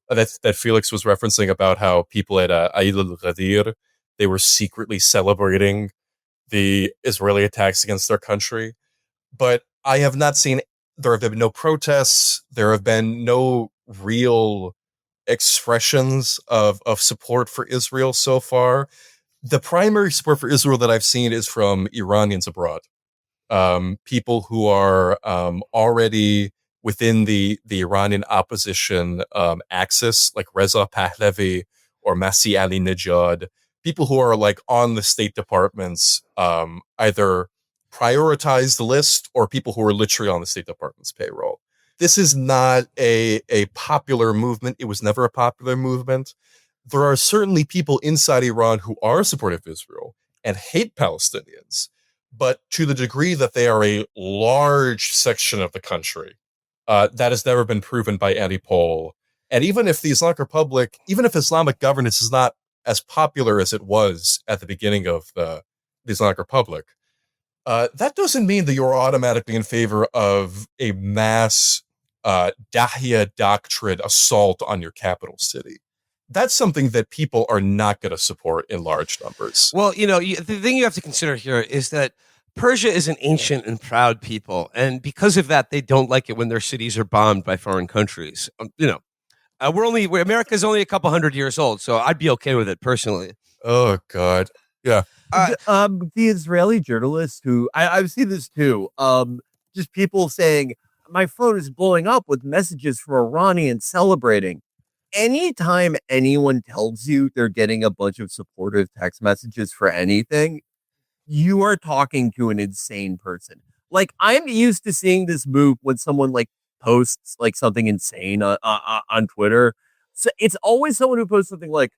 that Felix was referencing about how people at Eid al-Ghadir, they were secretly celebrating the Israeli attacks against their country. But I have not seen, there have been no protests. There have been no real expressions of support for Israel so far. The primary support for Israel that I've seen is from Iranians abroad. People who are already within the Iranian opposition axis, like Reza Pahlavi or Masih Alinejad, people who are on the State Department's either prioritized list or people who are literally on the State Department's payroll. This is not a popular movement. It was never a popular movement. There are certainly people inside Iran who are supportive of Israel and hate Palestinians, but to the degree that they are a large section of the country, that has never been proven by any poll. And even if the Islamic Republic, even if Islamic governance is not as popular as it was at the beginning of the Islamic Republic, that doesn't mean that you're automatically in favor of a mass Dahiya doctrine assault on your capital city. That's something that people are not going to support in large numbers. Well, the thing you have to consider here is that Persia is an ancient and proud people, and because of that, they don't like it when their cities are bombed by foreign countries. America's only a couple hundred years old, so I'd be okay with it personally. Oh God, yeah. The Israeli journalist who I've seen this too. Just people saying my phone is blowing up with messages from Iranians celebrating. Anytime anyone tells you they're getting a bunch of supportive text messages for anything, you are talking to an insane person. Like, I'm used to seeing this move when someone posts something insane on Twitter. So it's always someone who posts something like,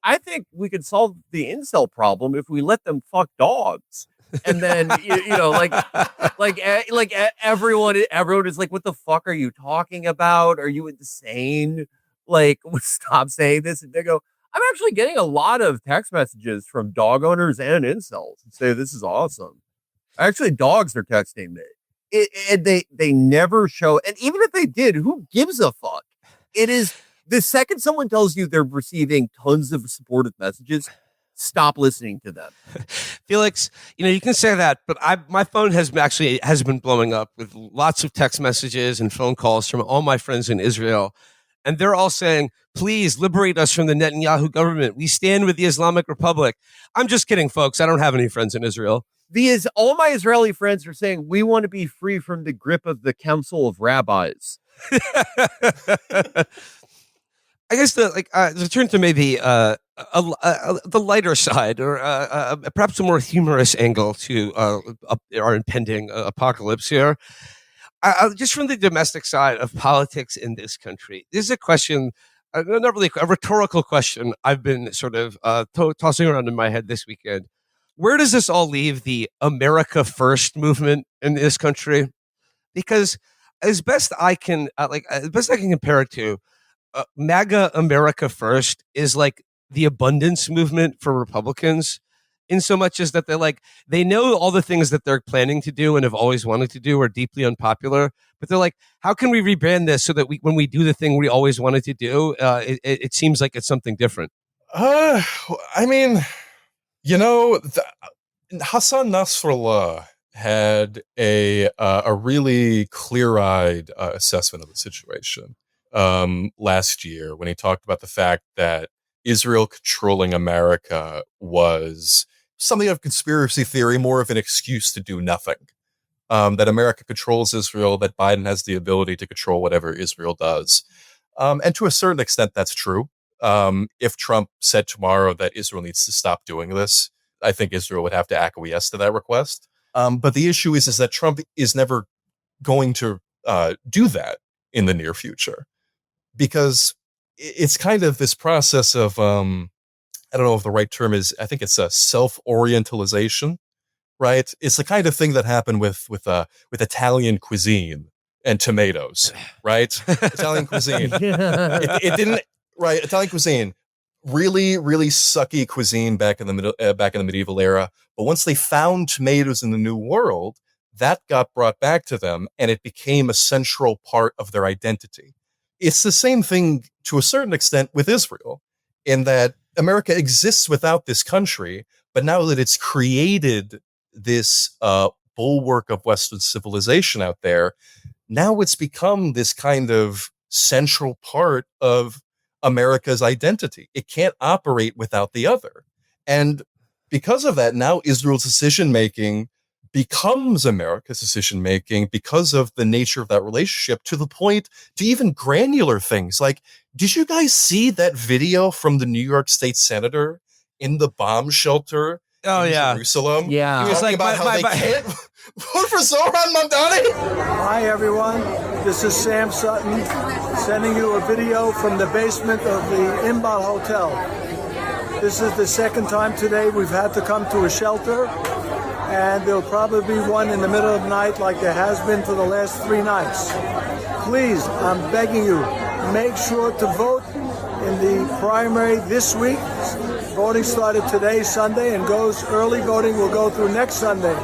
I think we could solve the incel problem if we let them fuck dogs. And then everyone is like, what the fuck are you talking about? Are you insane? Stop saying this. And they go, I'm actually getting a lot of text messages from dog owners and incels and say this is awesome. Actually, dogs are texting me. And they never show, and even if they did, who gives a fuck? It is the second someone tells you they're receiving tons of supportive messages, stop listening to them. Felix, you can say that, but my phone has been blowing up with lots of text messages and phone calls from all my friends in Israel. And they're all saying, please liberate us from the Netanyahu government. We stand with the Islamic Republic. I'm just kidding, folks. I don't have any friends in Israel. All my Israeli friends are saying, we want to be free from the grip of the Council of Rabbis. I guess to turn to maybe the lighter side, or perhaps a more humorous angle to our impending apocalypse here. Just from the domestic side of politics in this country, this is a question, not really a rhetorical question, I've been sort of tossing around in my head this weekend. Where does this all leave the America First movement in this country? Because as best I can compare it to, MAGA America First is like the abundance movement for Republicans, in so much as that they know all the things that they're planning to do and have always wanted to do are deeply unpopular, but they're like, how can we rebrand this so that when we do the thing we always wanted to do, it seems like it's something different? I mean, Hassan Nasrallah had a really clear-eyed assessment of the situation last year when he talked about the fact that Israel controlling America was something of conspiracy theory, more of an excuse to do nothing. That America controls Israel, that Biden has the ability to control whatever Israel does. And to a certain extent, that's true. If Trump said tomorrow that Israel needs to stop doing this, I think Israel would have to acquiesce to that request. But the issue is that Trump is never going to do that in the near future, because it's kind of this process of, I don't know if the right term is, I think it's a self-orientalization, right? It's the kind of thing that happened with Italian cuisine and tomatoes, right? Italian cuisine. It didn't, right? Italian cuisine, really, really sucky cuisine back in the medieval era. But once they found tomatoes in the New World, that got brought back to them, and it became a central part of their identity. It's the same thing to a certain extent with Israel, in that America exists without this country, but now that it's created this bulwark of Western civilization out there, now it's become this kind of central part of America's identity. It can't operate without the other. And because of that, now Israel's decision-making becomes America's decision-making because of the nature of that relationship, to the point to even granular things. Like, did you guys see that video from the New York State Senator in the bomb shelter in Jerusalem? Yeah. He was talking about how they can't vote for Zoran Mamdani? Hi, everyone. This is Sam Sutton sending you a video from the basement of the Inbal Hotel. This is the second time today we've had to come to a shelter, and there'll probably be one in the middle of the night like there has been for the last 3 nights. Please, I'm begging you, make sure to vote in the primary this week. Voting started today, Sunday, and early voting will go through next Sunday.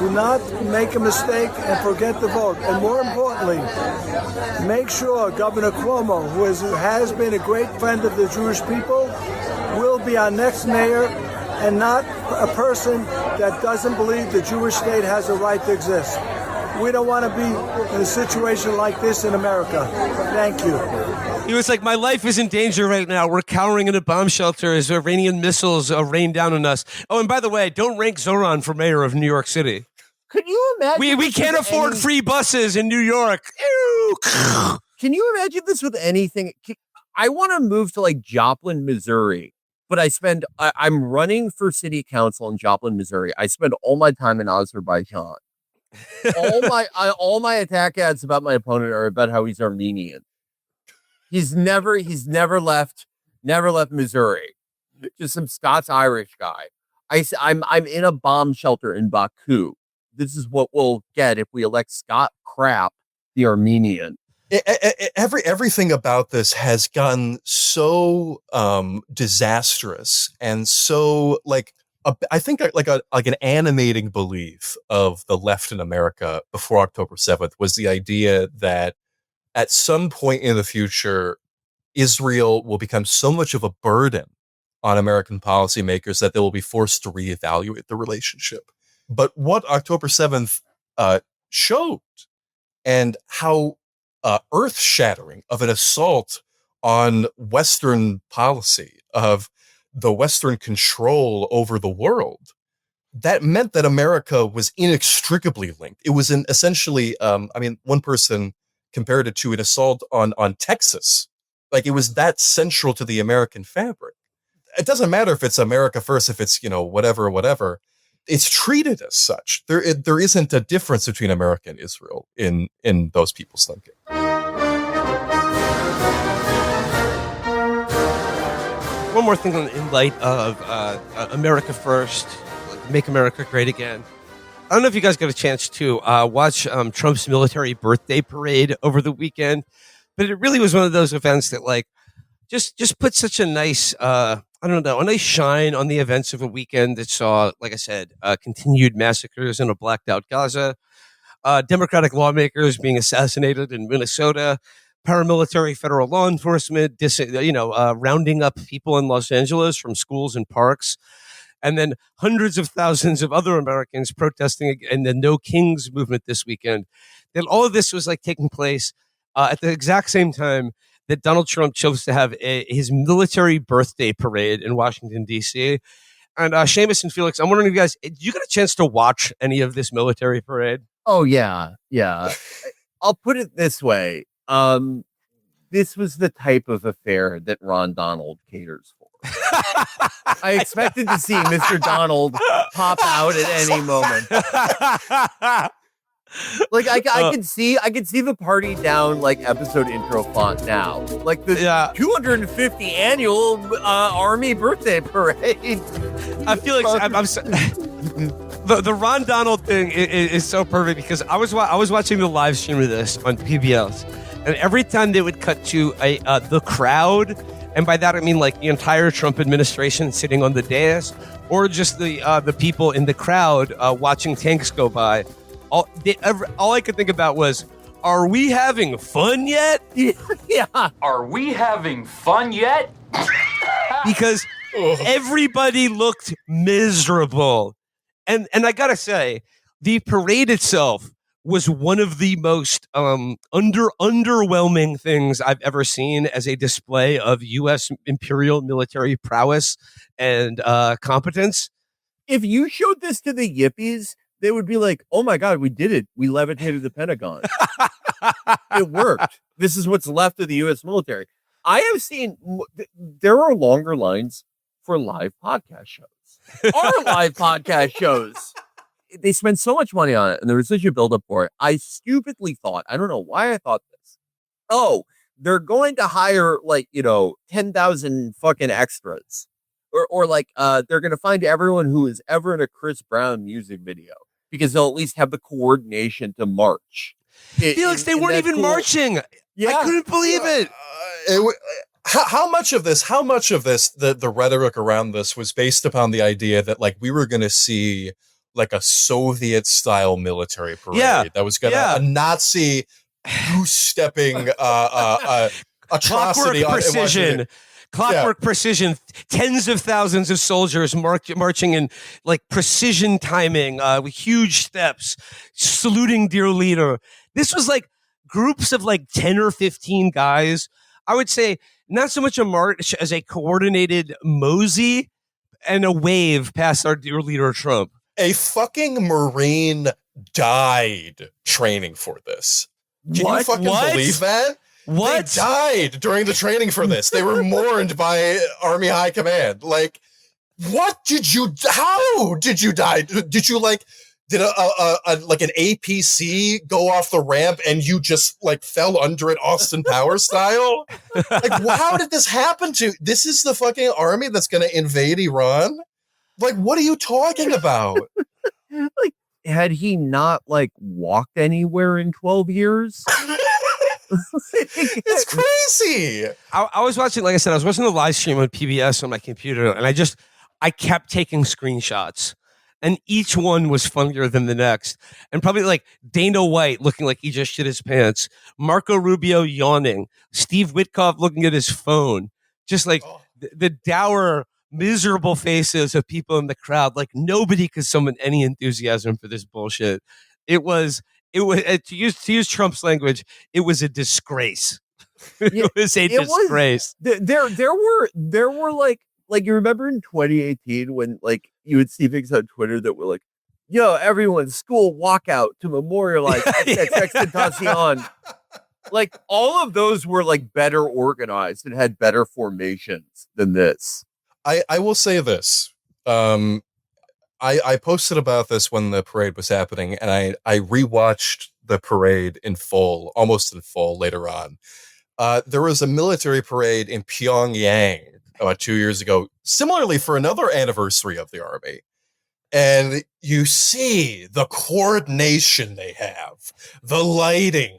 Do not make a mistake and forget to vote. And more importantly, make sure Governor Cuomo, who has been a great friend of the Jewish people, will be our next mayor, and not a person that doesn't believe the Jewish state has a right to exist. We don't want to be in a situation like this in America. Thank you. He was like, my life is in danger right now. We're cowering in a bomb shelter as Iranian missiles rain down on us. Oh, and by the way, don't rank Zoran for mayor of New York City. Could you imagine? We can't afford free buses in New York. Ew. Can you imagine this with anything? I want to move to like Joplin, Missouri, but I'm running for city council in Joplin, Missouri. I spend all my time in Azerbaijan. All my attack ads about my opponent are about how he's Armenian. He's never left Missouri. Just some Scots-Irish guy. I'm in a bomb shelter in Baku. This is what we'll get if we elect Scott Crap, the Armenian. Everything about this has gotten so disastrous and so, like, I think like an animating belief of the left in America before October 7th was the idea that at some point in the future, Israel will become so much of a burden on American policymakers that they will be forced to reevaluate the relationship. But what October 7th showed, and how earth-shattering of an assault on Western policy, of the Western control over the world, that meant that America was inextricably linked. It was essentially, one person compared it to an assault on Texas. Like, it was that central to the American fabric. It doesn't matter if it's America first, if it's, whatever. It's treated as such. There isn't a difference between America and Israel in those people's thinking. One more thing in light of America First, Make America Great Again. I don't know if you guys got a chance to watch Trump's military birthday parade over the weekend, but it really was one of those events that just put such a nice, a nice shine on the events of a weekend that saw, like I said, continued massacres in a blacked out Gaza, Democratic lawmakers being assassinated in Minnesota, paramilitary federal law enforcement, rounding up people in Los Angeles from schools and parks, and then hundreds of thousands of other Americans protesting in the No Kings movement this weekend. Then all of this was taking place at the exact same time that Donald Trump chose to have his military birthday parade in Washington, D.C. And Seamus and Felix, I'm wondering if you guys, did you get a chance to watch any of this military parade? Oh, yeah. I'll put it this way. This was the type of affair that Ron Donald caters for. I expected to see Mr. Donald pop out at any moment. I could see the party down episode intro font now. The 250 annual Army birthday parade. I feel the Ron Donald thing is so perfect because I was watching the live stream of this on PBS, and every time they would cut to the crowd, and by that I mean the entire Trump administration sitting on the dais, or just the people in the crowd watching tanks go by. All I could think about was, are we having fun yet? Yeah. Are we having fun yet? Because everybody looked miserable. And I gotta say, the parade itself was one of the most underwhelming things I've ever seen as a display of U.S. imperial military prowess and competence. If you showed this to the Yippies, they would be like, oh my God, we did it. We levitated the Pentagon. It worked. This is what's left of the U.S. military. I have seen, there are longer lines for live podcast shows. Our live podcast shows. They spend so much money on it, and there was such a buildup for it. I stupidly thought, I don't know why I thought this. Oh, they're going to hire 10,000 fucking extras. Or they're going to find everyone who is ever in a Chris Brown music video, because they'll at least have the coordination to march. Felix, they weren't even marching. Yeah. I couldn't believe it. How much of this, the rhetoric around this was based upon the idea that we were going to see a Soviet style military parade that was going to a Nazi goose-stepping atrocity. Clockwork precision, tens of thousands of soldiers marching in precision timing, with huge steps, saluting dear leader. This was groups of 10 or 15 guys. I would say not so much a march as a coordinated mosey and a wave past our dear leader Trump. A fucking Marine died training for this. Can you fucking believe that? What? They died during the training for this. They were mourned by Army High Command. How did you die? Did you did an APC go off the ramp and you just fell under it Austin Powers style? How did this happen to? This is the fucking army that's going to invade Iran? What are you talking about? Had he not walked anywhere in 12 years? It's crazy. I was watching, like I said, I was watching the live stream on PBS on my computer, and I kept taking screenshots. And each one was funnier than the next. And probably like Dana White looking like he just shit his pants. Marco Rubio yawning. Steve Witkoff looking at his phone. Just like the dour, miserable faces of people in the crowd. Like nobody could summon any enthusiasm for this bullshit. It was to use Trump's language, it was a disgrace. It was a disgrace. There were like you remember in 2018 when like you would see things on Twitter that were like, yo, everyone, school walkout to memorialize XXXTentacion. Like all of those were like better organized and had better formations than this. I will say this. I posted about this when the parade was happening, and I rewatched the parade in full, almost in full later on. There was a military parade in Pyongyang about 2 years ago, similarly for another anniversary of the army. And you see the coordination they have, the lighting,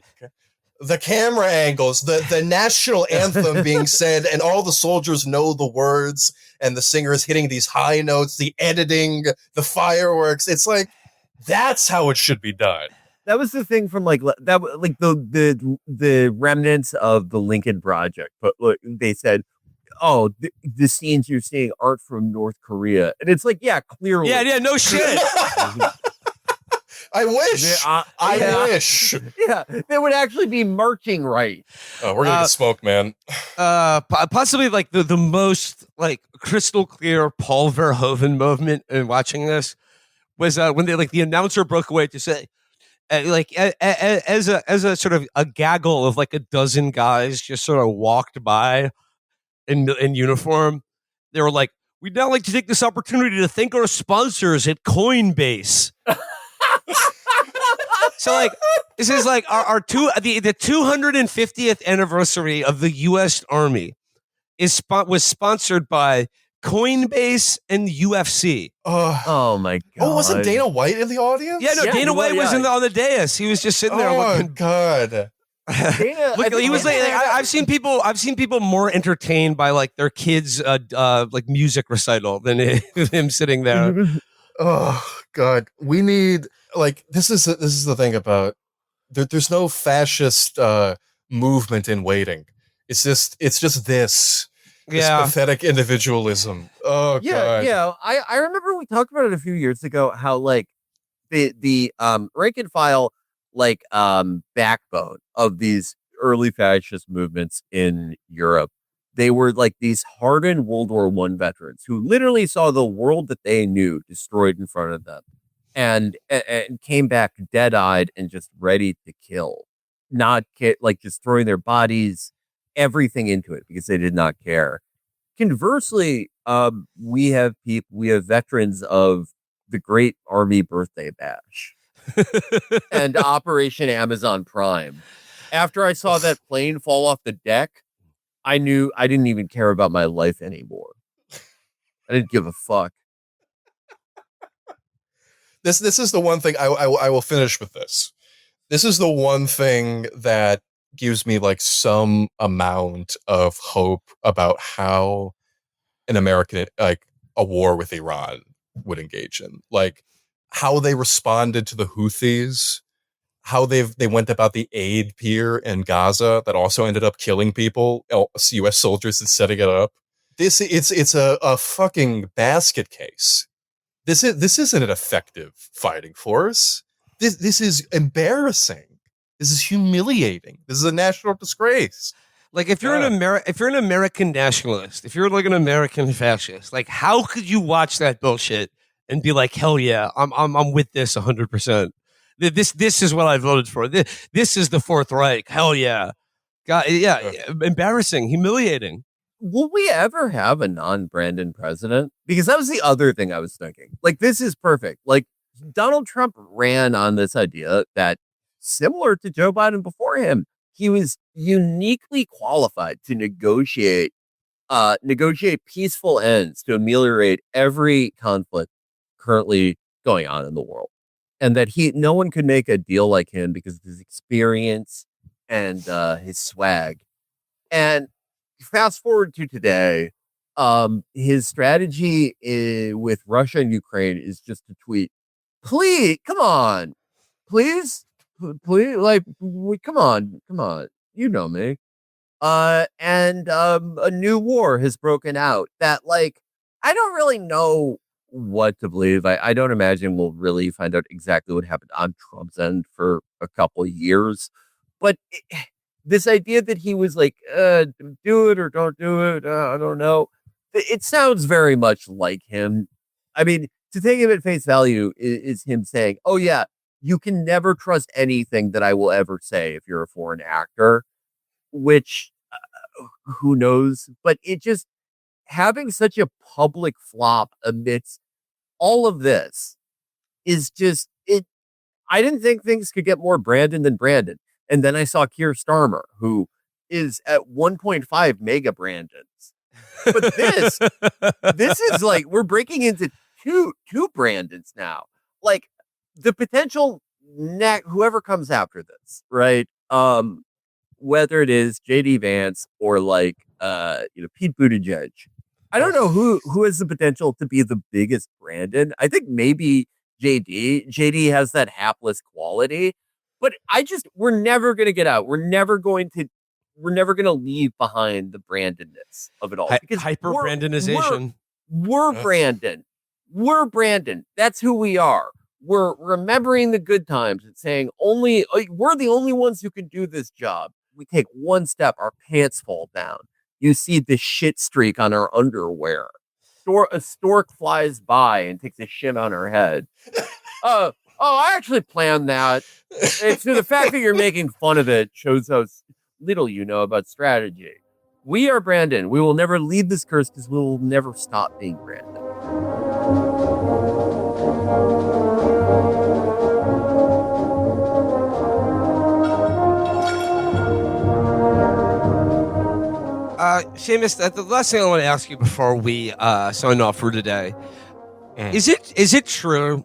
the camera angles, the national anthem being said, and all the soldiers know the words, and the singers hitting these high notes, the editing, the fireworks. It's like, that's how it should be done. That was the thing from like that, like the remnants of the Lincoln Project. But look, they said, "Oh, the scenes you're seeing aren't from North Korea," and it's like, yeah, clearly, yeah, no shit. I wish. I wish. Yeah, they would actually be marching right. Oh, we're gonna get smoked, man. Possibly like the most like crystal clear Paul Verhoeven moment in watching this was when they like the announcer broke away to say. Like as a sort of a gaggle of like a dozen guys just sort of walked by in uniform, they were like, "We'd now like to take this opportunity to thank our sponsors at Coinbase." So like this is like the 250th anniversary of the U.S. Army was sponsored by Coinbase and UFC. Oh my god! Oh, wasn't Dana White in the audience? Yeah, no, Dana White was on the dais. He was just sitting there looking. Oh god! Look, he was like, I've seen people more entertained by like their kids' like music recital than him sitting there. Oh god, we need like this is the thing about there's no fascist movement in waiting. It's just this. This pathetic individualism. Oh god. Yeah. I remember we talked about it a few years ago. How like the rank and file like backbone of these early fascist movements in Europe. They were like these hardened World War I veterans who literally saw the world that they knew destroyed in front of them, and came back dead-eyed and just ready to kill, not like just throwing their bodies, everything into it because they did not care. Conversely, we have veterans of the Great Army Birthday Bash and Operation Amazon Prime. After I saw that plane fall off the deck, I knew I didn't even care about my life anymore. I didn't give a fuck. This is the one thing I will finish with this. This is the one thing that gives me like some amount of hope about how an American, like a war with Iran would engage in, like how they responded to the Houthis, how they went about the aid pier in Gaza that also ended up killing people, U.S. soldiers, and setting it up. It's a fucking basket case. This isn't an effective fighting force. This is embarrassing. This is humiliating. This is a national disgrace. Like if you're an American nationalist, if you're like an American fascist, like how could you watch that bullshit and be like, hell yeah, I'm with this 100%. This is what I voted for. This is the Fourth Reich. Hell yeah. God, yeah, embarrassing, humiliating. Will we ever have a non-Brandon president? Because that was the other thing I was thinking. Like, this is perfect. Like, Donald Trump ran on this idea that, similar to Joe Biden before him, he was uniquely qualified to negotiate peaceful ends to ameliorate every conflict currently going on in the world. And that no one could make a deal like him because of his experience and his swag. And fast forward to today, his strategy with Russia and Ukraine is just to tweet, please, come on, please, like, come on, you know me. And a new war has broken out that, like, I don't really know what to believe. I don't imagine we'll really find out exactly what happened on Trump's end for a couple of years. But this idea that he was like, do it or don't do it, I don't know. It sounds very much like him. I mean, to take him at face value is him saying, oh, yeah, you can never trust anything that I will ever say if you're a foreign actor, which who knows? But it just having such a public flop amidst all of this is just it. I didn't think things could get more Brandon than Brandon. And then I saw Keir Starmer, who is at 1.5 mega Brandons. But this is like, we're breaking into two Brandons now. Like, the potential whoever comes after this, right? Whether it is JD Vance or like Pete Buttigieg, I don't know who has the potential to be the biggest Brandon. I think maybe JD. JD has that hapless quality, but we're never going to get out. We're never going to leave behind the Brandonness of it all. Because hyper Brandonization. We're Brandon. We're Brandon. That's who we are. We're remembering the good times and saying we're the only ones who can do this job. We take one step, our pants fall down. You see the shit streak on our underwear. A stork flies by and takes a shit on her head. I actually planned that. It's the fact that you're making fun of it shows how little you know about strategy. We are Brandon. We will never leave this curse because we will never stop being Brandon. Seamus, the last thing I want to ask you before we sign off for today, is it true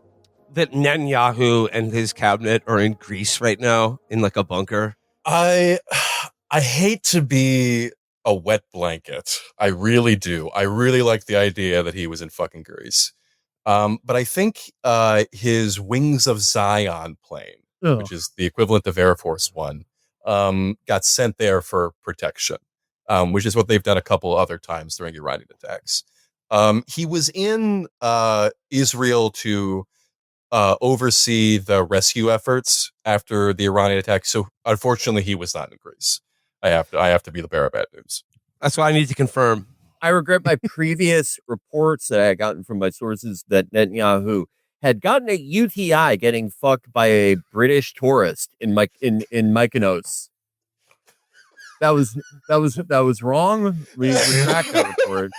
that Netanyahu and his cabinet are in Greece right now in like a bunker? I hate to be a wet blanket. I really do. I really like the idea that he was in fucking Greece. But I think his Wings of Zion plane, which is the equivalent of Air Force One, got sent there for protection. Which is what they've done a couple other times during Iranian attacks. He was in Israel to oversee the rescue efforts after the Iranian attack. So unfortunately, he was not in Greece. I have to be the bearer of bad news. That's what I need to confirm. I regret my previous reports that I had gotten from my sources that Netanyahu had gotten a UTI getting fucked by a British tourist in Mykonos. That was wrong. We retract that report.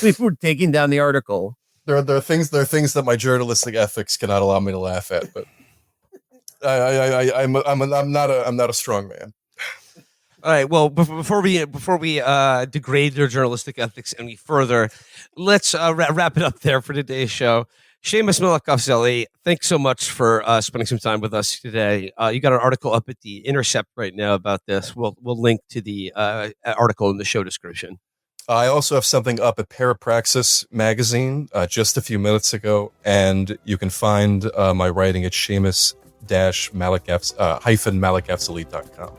People were taking down the article. There are things that my journalistic ethics cannot allow me to laugh at, but I'm not a strong man. All right. Well, before we degrade your journalistic ethics any further, let's wrap it up there for today's show. Séamus Malekafzali, thanks so much for spending some time with us today. You got an article up at The Intercept right now about this. We'll link to the article in the show description. I also have something up at Parapraxis magazine just a few minutes ago, and you can find my writing at Seamus-Malekafzali.com.